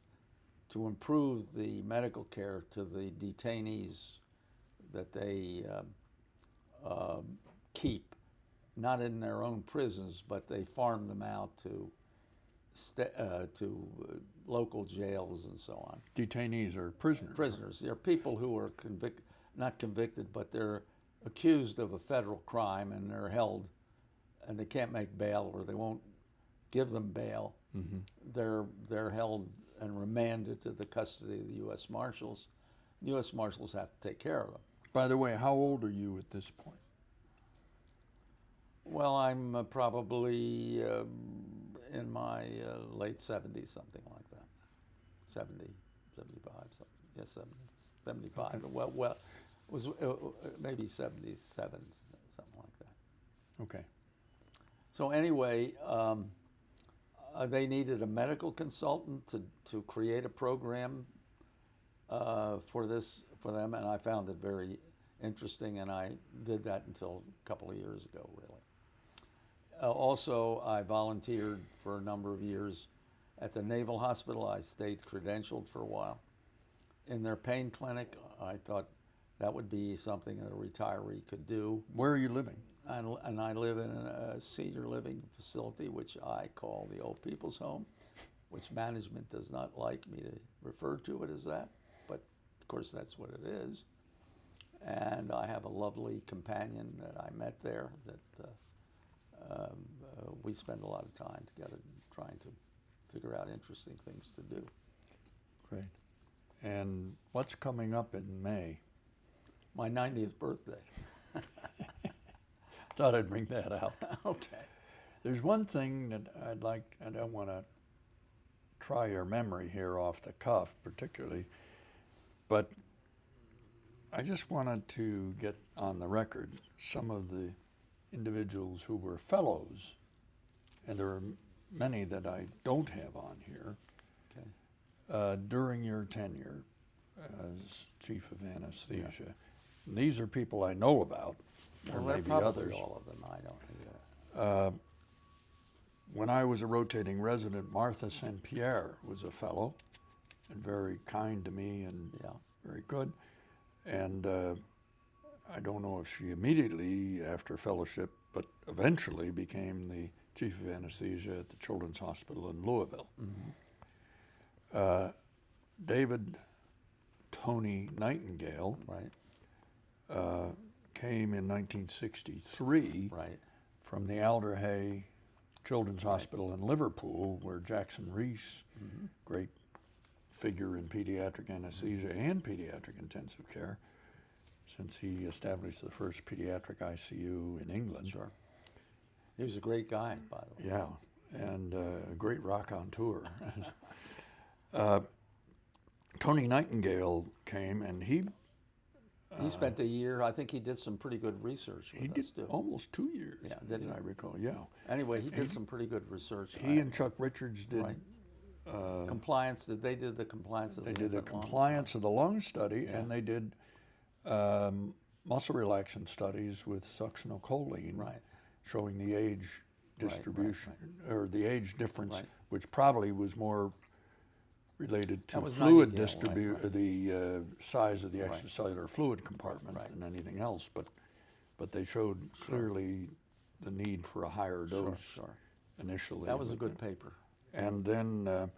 Speaker 2: to improve the medical care to the detainees that they keep, not in their own prisons, but they farm them out to local jails and so on.
Speaker 1: Detainees are prisoners.
Speaker 2: Prisoners. They're people who are not convicted, but they're accused of a federal crime, and they're held, and they can't make bail, or they won't give them bail. Mm-hmm. They're held and remanded to the custody of the U.S. Marshals. The U.S. Marshals have to take care of them.
Speaker 1: By the way, how old are you at this point?
Speaker 2: Well, I'm probably in my late 70s, something like that. 70, 75, something. Yes, 70, 75. Okay. Well, it was maybe 77, something like that.
Speaker 1: Okay.
Speaker 2: So anyway, they needed a medical consultant to create a program for them, and I found it very interesting, and I did that until a couple of years ago, really. Also, I volunteered for a number of years at the Naval Hospital. I stayed credentialed for a while. In their pain clinic, I thought that would be something that a retiree could do.
Speaker 1: Where are you living?
Speaker 2: And I live in a senior living facility, which I call the Old People's Home, which management does not like me to refer to it as that, but of course that's what it is. And I have a lovely companion that I met there that we spend a lot of time together trying to figure out interesting things to do.
Speaker 1: Great. And what's coming up in May?
Speaker 2: My 90th birthday.
Speaker 1: Thought I'd bring that out.
Speaker 2: Okay.
Speaker 1: There's one thing that I don't want to try your memory here off the cuff particularly, but I just wanted to get on the record some of the individuals who were fellows, and there are many that I don't have on here, during your tenure as chief of anesthesia. Yeah. And these are people I know about. There may be others.
Speaker 2: All of them, I don't.
Speaker 1: When I was a rotating resident, Martha St. Pierre was a fellow, and very kind to me and very good. And I don't know if she immediately after fellowship, but eventually became the chief of anesthesia at the Children's Hospital in Louisville. Mm-hmm. David Tony Nightingale came in 1963 from the Alder Hey Children's Hospital in Liverpool, where Jackson Reese, great figure in pediatric anesthesia and pediatric intensive care, since he established the first pediatric ICU in England.
Speaker 2: Sure. He was a great guy, by the way.
Speaker 1: Yeah, and a great raconteur. Tony Nightingale came, and he
Speaker 2: spent a year. I think he did some pretty good research with us, too.
Speaker 1: almost 2 years,
Speaker 2: Yeah,
Speaker 1: as
Speaker 2: didn't he?
Speaker 1: I recall, yeah.
Speaker 2: Anyway, he did some pretty good research.
Speaker 1: He and Chuck Richards did,
Speaker 2: Right. Compliance, they did the compliance of
Speaker 1: they
Speaker 2: the
Speaker 1: did the
Speaker 2: infant lung.
Speaker 1: compliance of the lung study, and they did muscle relaxant studies with succinylcholine,
Speaker 2: Right.
Speaker 1: showing the age distribution, or the age difference,
Speaker 2: Right.
Speaker 1: which probably was more related to
Speaker 2: That was
Speaker 1: fluid
Speaker 2: Nightingale, right,
Speaker 1: the size of the extracellular fluid compartment
Speaker 2: Right.
Speaker 1: than anything else. But they showed clearly the need for a higher dose
Speaker 2: Sure.
Speaker 1: initially.
Speaker 2: That was a
Speaker 1: with
Speaker 2: good
Speaker 1: it.
Speaker 2: paper.
Speaker 1: And then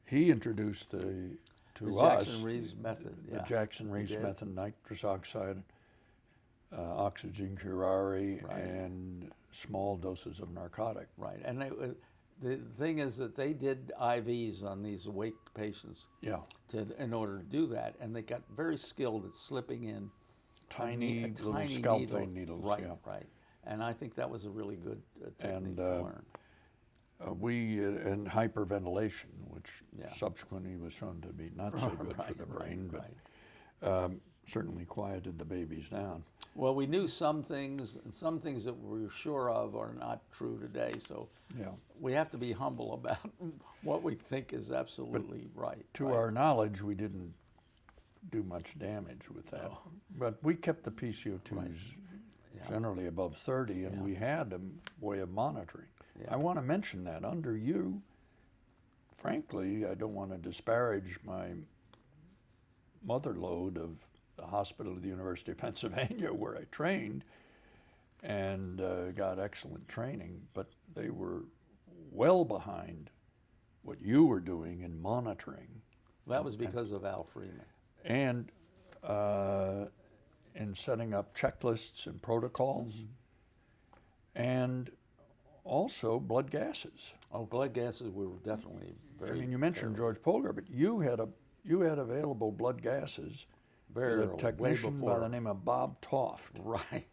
Speaker 1: he introduced to
Speaker 2: The
Speaker 1: us
Speaker 2: Jackson-Rees method.
Speaker 1: the
Speaker 2: Yeah.
Speaker 1: Jackson-Rees
Speaker 2: did.
Speaker 1: method, nitrous oxide, oxygen curare,
Speaker 2: Right.
Speaker 1: and small doses of narcotic.
Speaker 2: Right. And the thing is that they did IVs on these awake patients
Speaker 1: Yeah,
Speaker 2: in order to do that, and they got very skilled at slipping in
Speaker 1: tiny
Speaker 2: a
Speaker 1: little
Speaker 2: tiny
Speaker 1: scalp
Speaker 2: needle.
Speaker 1: vein needles.
Speaker 2: Right,
Speaker 1: Yeah.
Speaker 2: right. And I think that was a really good technique
Speaker 1: And,
Speaker 2: to learn.
Speaker 1: And hyperventilation, which
Speaker 2: Yeah.
Speaker 1: subsequently was shown to be not so good for the brain, but
Speaker 2: right.
Speaker 1: certainly quieted the babies down.
Speaker 2: Well, we knew some things, and some things that we were sure of are not true today. So
Speaker 1: Yeah.
Speaker 2: we have to be humble about what we think is absolutely right.
Speaker 1: To
Speaker 2: right.
Speaker 1: our knowledge, we didn't do much damage with that. But we kept the PCO2s generally above 30, and we had a way of monitoring.
Speaker 2: Yeah.
Speaker 1: I want to mention that under you, frankly, I don't want to disparage my mother lode of the hospital of the University of Pennsylvania where I trained and got excellent training, but they were well behind what you were doing in monitoring.
Speaker 2: That was because of Al Freeman.
Speaker 1: And in setting up checklists and protocols, and also blood gases.
Speaker 2: Oh, blood gases, we were definitely very.
Speaker 1: I mean, you mentioned George Polgar, but you had available blood gases
Speaker 2: very
Speaker 1: with
Speaker 2: early,
Speaker 1: a technician
Speaker 2: way
Speaker 1: by
Speaker 2: before.
Speaker 1: the name of Bob Toft,
Speaker 2: Right,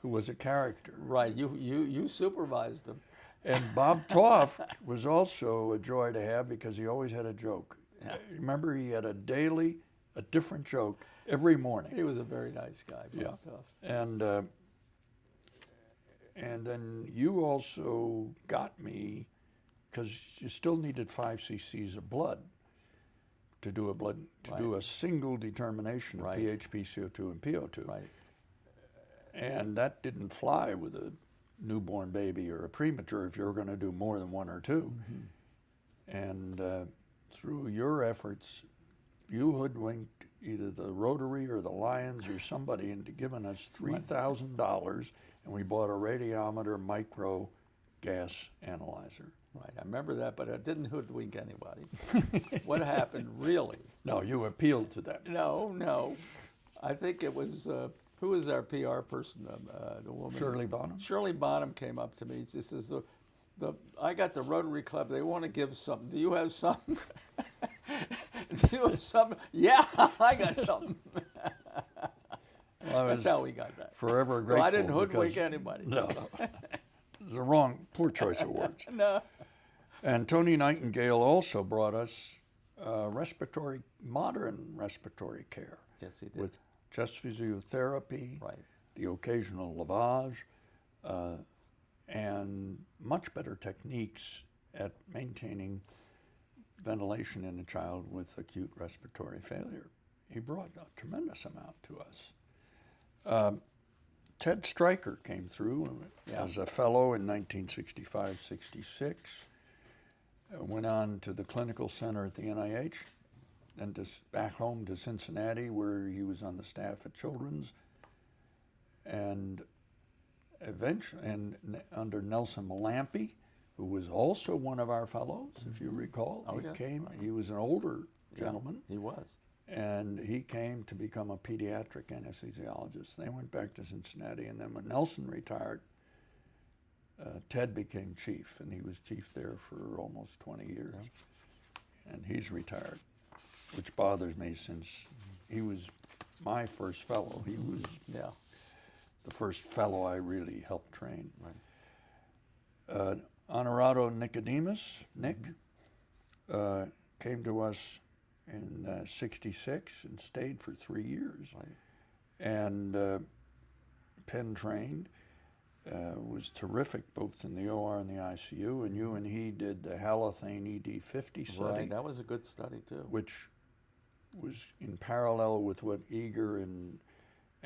Speaker 1: who was a character.
Speaker 2: right. You supervised them.
Speaker 1: And Bob Toft was also a joy to have because he always had a joke. Remember, he had a different joke every morning.
Speaker 2: He was a very nice guy, Bob Toft.
Speaker 1: And then you also got me, because you still needed 5 cc's of blood to do a single determination of pH, PCO2, and PO2.
Speaker 2: Right.
Speaker 1: And that didn't fly with a newborn baby or a premature if you're going to do more than 1 or 2. And through your efforts, you hoodwinked either the Rotary or the Lions or somebody into giving us $3,000, and we bought a radiometer micro gas analyzer.
Speaker 2: Right, I remember that, but I didn't hoodwink anybody. What happened, really?
Speaker 1: No, you appealed to them.
Speaker 2: No. I think it was, who was our PR person, the woman?
Speaker 1: Shirley Bonham?
Speaker 2: Shirley Bonham came up to me. She says, I got the Rotary Club. They want to give something. Do you have something? Do you have something? Yeah, I got something.
Speaker 1: Well,
Speaker 2: That's how we got that.
Speaker 1: Forever
Speaker 2: So
Speaker 1: grateful.
Speaker 2: I didn't hoodwink
Speaker 1: because-
Speaker 2: anybody.
Speaker 1: No. It's the wrong, poor choice of words.
Speaker 2: No.
Speaker 1: And Tony Nightingale also brought us modern respiratory care.
Speaker 2: Yes, he did.
Speaker 1: With chest physiotherapy,
Speaker 2: Right.
Speaker 1: the occasional lavage, and much better techniques at maintaining ventilation in a child with acute respiratory failure. He brought a tremendous amount to us. Ted Stryker came through as a fellow in 1965-66, went on to the clinical center at the NIH, then back home to Cincinnati where he was on the staff at Children's, and eventually, under Nelson Malampy, who was also one of our fellows, if you recall. He was an older gentleman.
Speaker 2: He was.
Speaker 1: And he came to become a pediatric anesthesiologist. They went back to Cincinnati, and then when Nelson retired, Ted became chief, and he was chief there for almost 20 years. And he's retired, which bothers me since he was my first fellow. He was the first fellow I really helped train. Right. Honorado Nicodemus, Nick, came to us in '66 and stayed for 3 years.
Speaker 2: Right.
Speaker 1: And Penn trained, was terrific both in the OR and the ICU, and you and he did the halothane ED50 study.
Speaker 2: Right, that was a good study too.
Speaker 1: Which was in parallel with what Eager and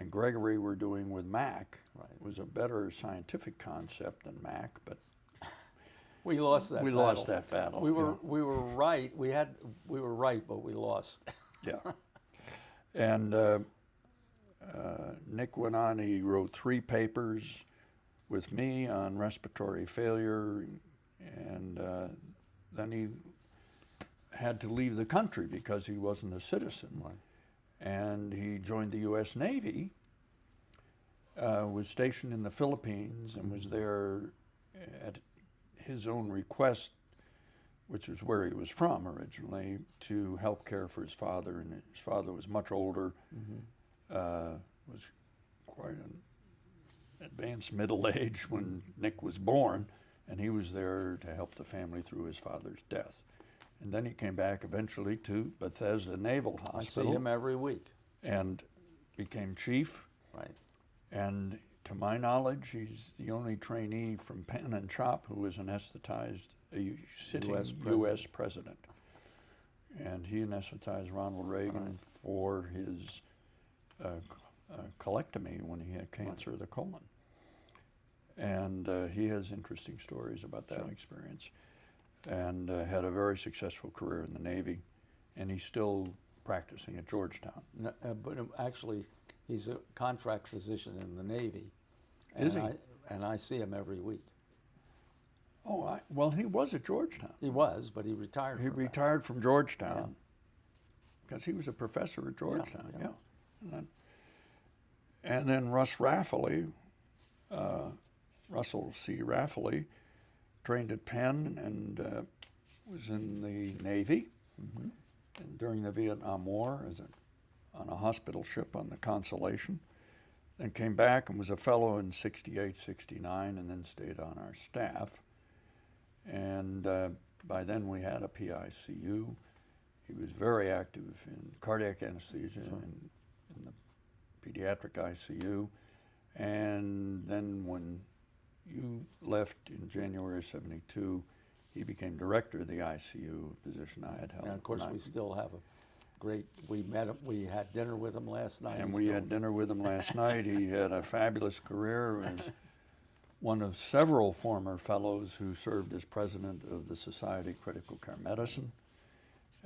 Speaker 1: Gregory were doing with MAC.
Speaker 2: Right.
Speaker 1: It was a better scientific concept than MAC, but
Speaker 2: We lost that.
Speaker 1: we
Speaker 2: battle.
Speaker 1: lost that battle.
Speaker 2: We were right. We were right, but we lost.
Speaker 1: Yeah. And Nick went on. He wrote 3 papers with me on respiratory failure, and then he had to leave the country because he wasn't a citizen.
Speaker 2: Right.
Speaker 1: And he joined the U.S. Navy, was stationed in the Philippines, and was there at his own request, which is where he was from originally, to help care for his father. And his father was much older, was quite an advanced middle age when Nick was born, and he was there to help the family through his father's death. And then he came back eventually to Bethesda Naval Hospital.
Speaker 2: I see him every week.
Speaker 1: And became chief.
Speaker 2: Right.
Speaker 1: And to my knowledge, he's the only trainee from Penn and Chop who was anesthetized, a sitting U.S. president. And he anesthetized Ronald Reagan for his colectomy when he had cancer of the colon. And he has interesting stories about that experience. And had a very successful career in the Navy. And he's still practicing at Georgetown.
Speaker 2: No, but actually, he's a contract physician in the Navy.
Speaker 1: Is he?
Speaker 2: And I see him every week.
Speaker 1: Oh, well, he was at Georgetown.
Speaker 2: He was, but he retired.
Speaker 1: He retired from Georgetown because he was a professor at Georgetown. Yeah. And then Russ Rafferty, Russell C. Rafferty, trained at Penn and was in the Navy and during the Vietnam War on a hospital ship on the Constellation. Then came back and was a fellow in '68, '69, and then stayed on our staff. And by then we had a PICU. He was very active in cardiac anesthesia and in the pediatric ICU. And then when you left in January of '72, he became director of the ICU position I had held.
Speaker 2: And of course, we still have a great, we met him, we had dinner with him last night.
Speaker 1: And we had dinner with him last night. He had a fabulous career as one of several former fellows who served as president of the Society of Critical Care Medicine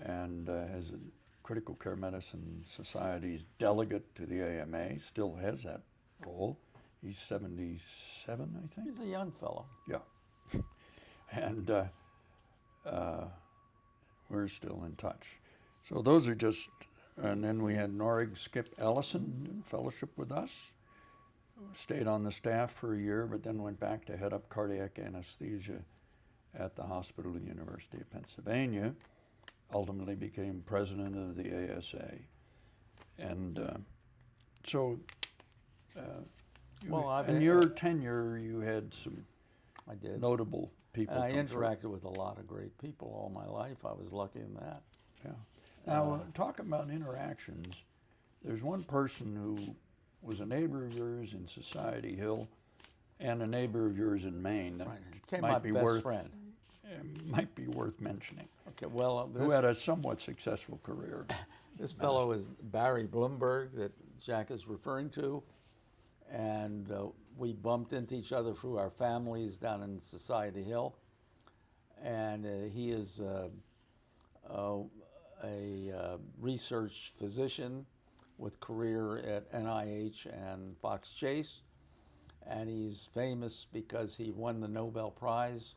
Speaker 1: and as a Critical Care Medicine Society's delegate to the AMA, still has that role. He's 77, I think.
Speaker 2: He's a young fellow.
Speaker 1: Yeah. And we're still in touch. So those are just, and then we had Norig Skip Ellison do fellowship with us. Stayed on the staff for a year, but then went back to head up cardiac anesthesia at the hospital at the University of Pennsylvania. Ultimately became president of the ASA. And in your tenure, you had some
Speaker 2: I did.
Speaker 1: notable people.
Speaker 2: And I
Speaker 1: come through.
Speaker 2: interacted with a lot of great people all my life. I was lucky in that.
Speaker 1: Yeah. Now, talking about interactions, there's one person who was a neighbor of yours in Society Hill and a neighbor of yours in Maine that
Speaker 2: Became
Speaker 1: might
Speaker 2: my
Speaker 1: be
Speaker 2: best friend.
Speaker 1: Might be worth mentioning.
Speaker 2: Okay, well,
Speaker 1: Who had a somewhat successful career.
Speaker 2: this fellow is Barry Bloomberg that Jack is referring to, and we bumped into each other through our families down in Society Hill, and he is a research physician with career at NIH and Fox Chase, and he's famous because he won the Nobel Prize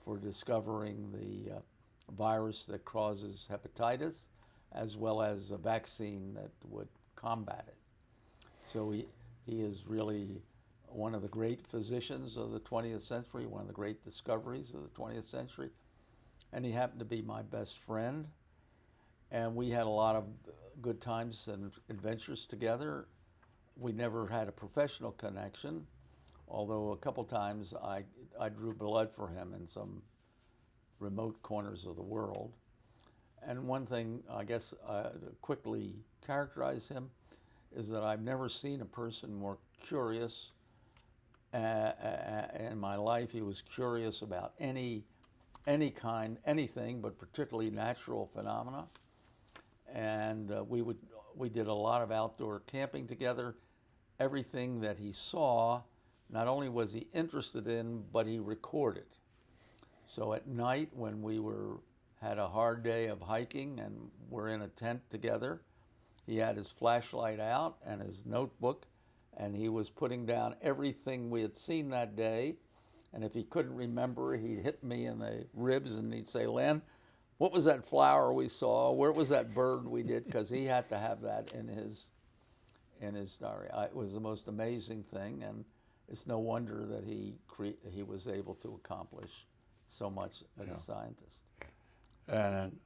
Speaker 2: for discovering the virus that causes hepatitis, as well as a vaccine that would combat it. So he is really one of the great physicians of the 20th century, one of the great discoveries of the 20th century, and he happened to be my best friend. And we had a lot of good times and adventures together. We never had a professional connection, although a couple times I drew blood for him in some remote corners of the world. And one thing, I guess, to quickly characterize him is that I've never seen a person more curious in my life. He was curious about any kind, anything, but particularly natural phenomena. And we did a lot of outdoor camping together. Everything that he saw, not only was he interested in, but he recorded. So at night, when we had a hard day of hiking and we're in a tent together, he had his flashlight out and his notebook, and he was putting down everything we had seen that day. And if he couldn't remember, he'd hit me in the ribs and he'd say, "Len, what was that flower we saw? Where was that bird we did?" Because he had to have that in his diary. It was the most amazing thing, and it's no wonder that he was able to accomplish so much as a scientist.
Speaker 1: And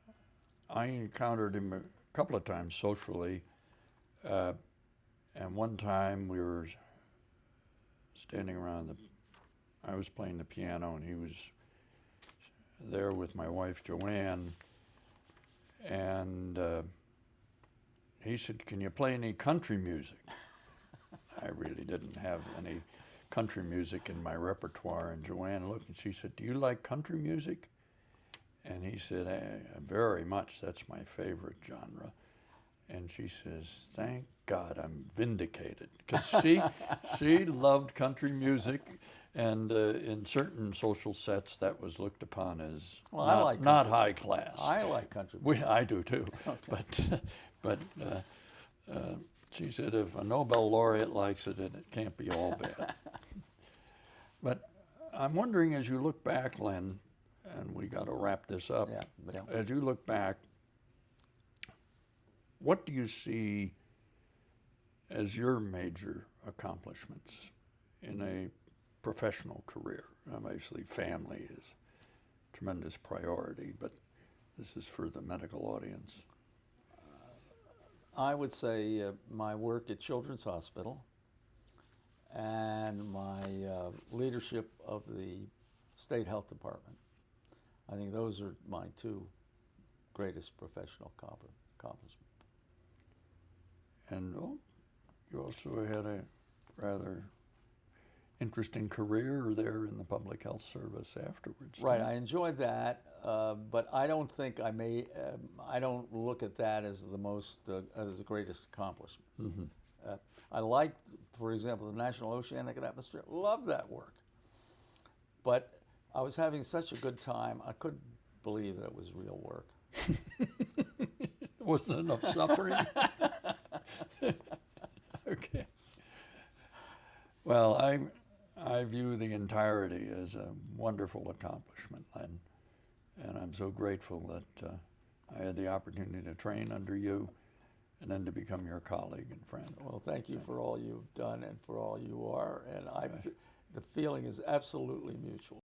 Speaker 1: I encountered him a couple of times socially, and one time we were standing around I was playing the piano and he was there with my wife Joanne, and he said, "Can you play any country music?" I really didn't have any country music in my repertoire, and Joanne looked and she said, "Do you like country music?" And he said, "Very much, that's my favorite genre." And she says, "Thank God I'm vindicated," because she loved country music, and in certain social sets that was looked upon as not high class.
Speaker 2: I like country music.
Speaker 1: I do too, okay. but she said if a Nobel laureate likes it, it can't be all bad. But I'm wondering, as you look back, Len, and we got to wrap this up.
Speaker 2: Yeah.
Speaker 1: As you look back, what do you see as your major accomplishments in a professional career? Obviously, family is a tremendous priority, but this is for the medical audience.
Speaker 2: I would say my work at Children's Hospital and my leadership of the State Health Department. I think those are my two greatest professional accomplishments.
Speaker 1: And you also had a rather interesting career there in the public health service afterwards.
Speaker 2: Right, I enjoyed that, but I don't think I don't look at that as as the greatest accomplishment. Mm-hmm. I liked, for example, the National Oceanic and Atmospheric. Loved that work, but I was having such a good time, I couldn't believe that it was real work.
Speaker 1: Wasn't enough suffering? Okay. Well, I view the entirety as a wonderful accomplishment, and I'm so grateful that I had the opportunity to train under you and then to become your colleague and friend.
Speaker 2: Well, thank you for all you've done and for all you are, and the feeling is absolutely mutual.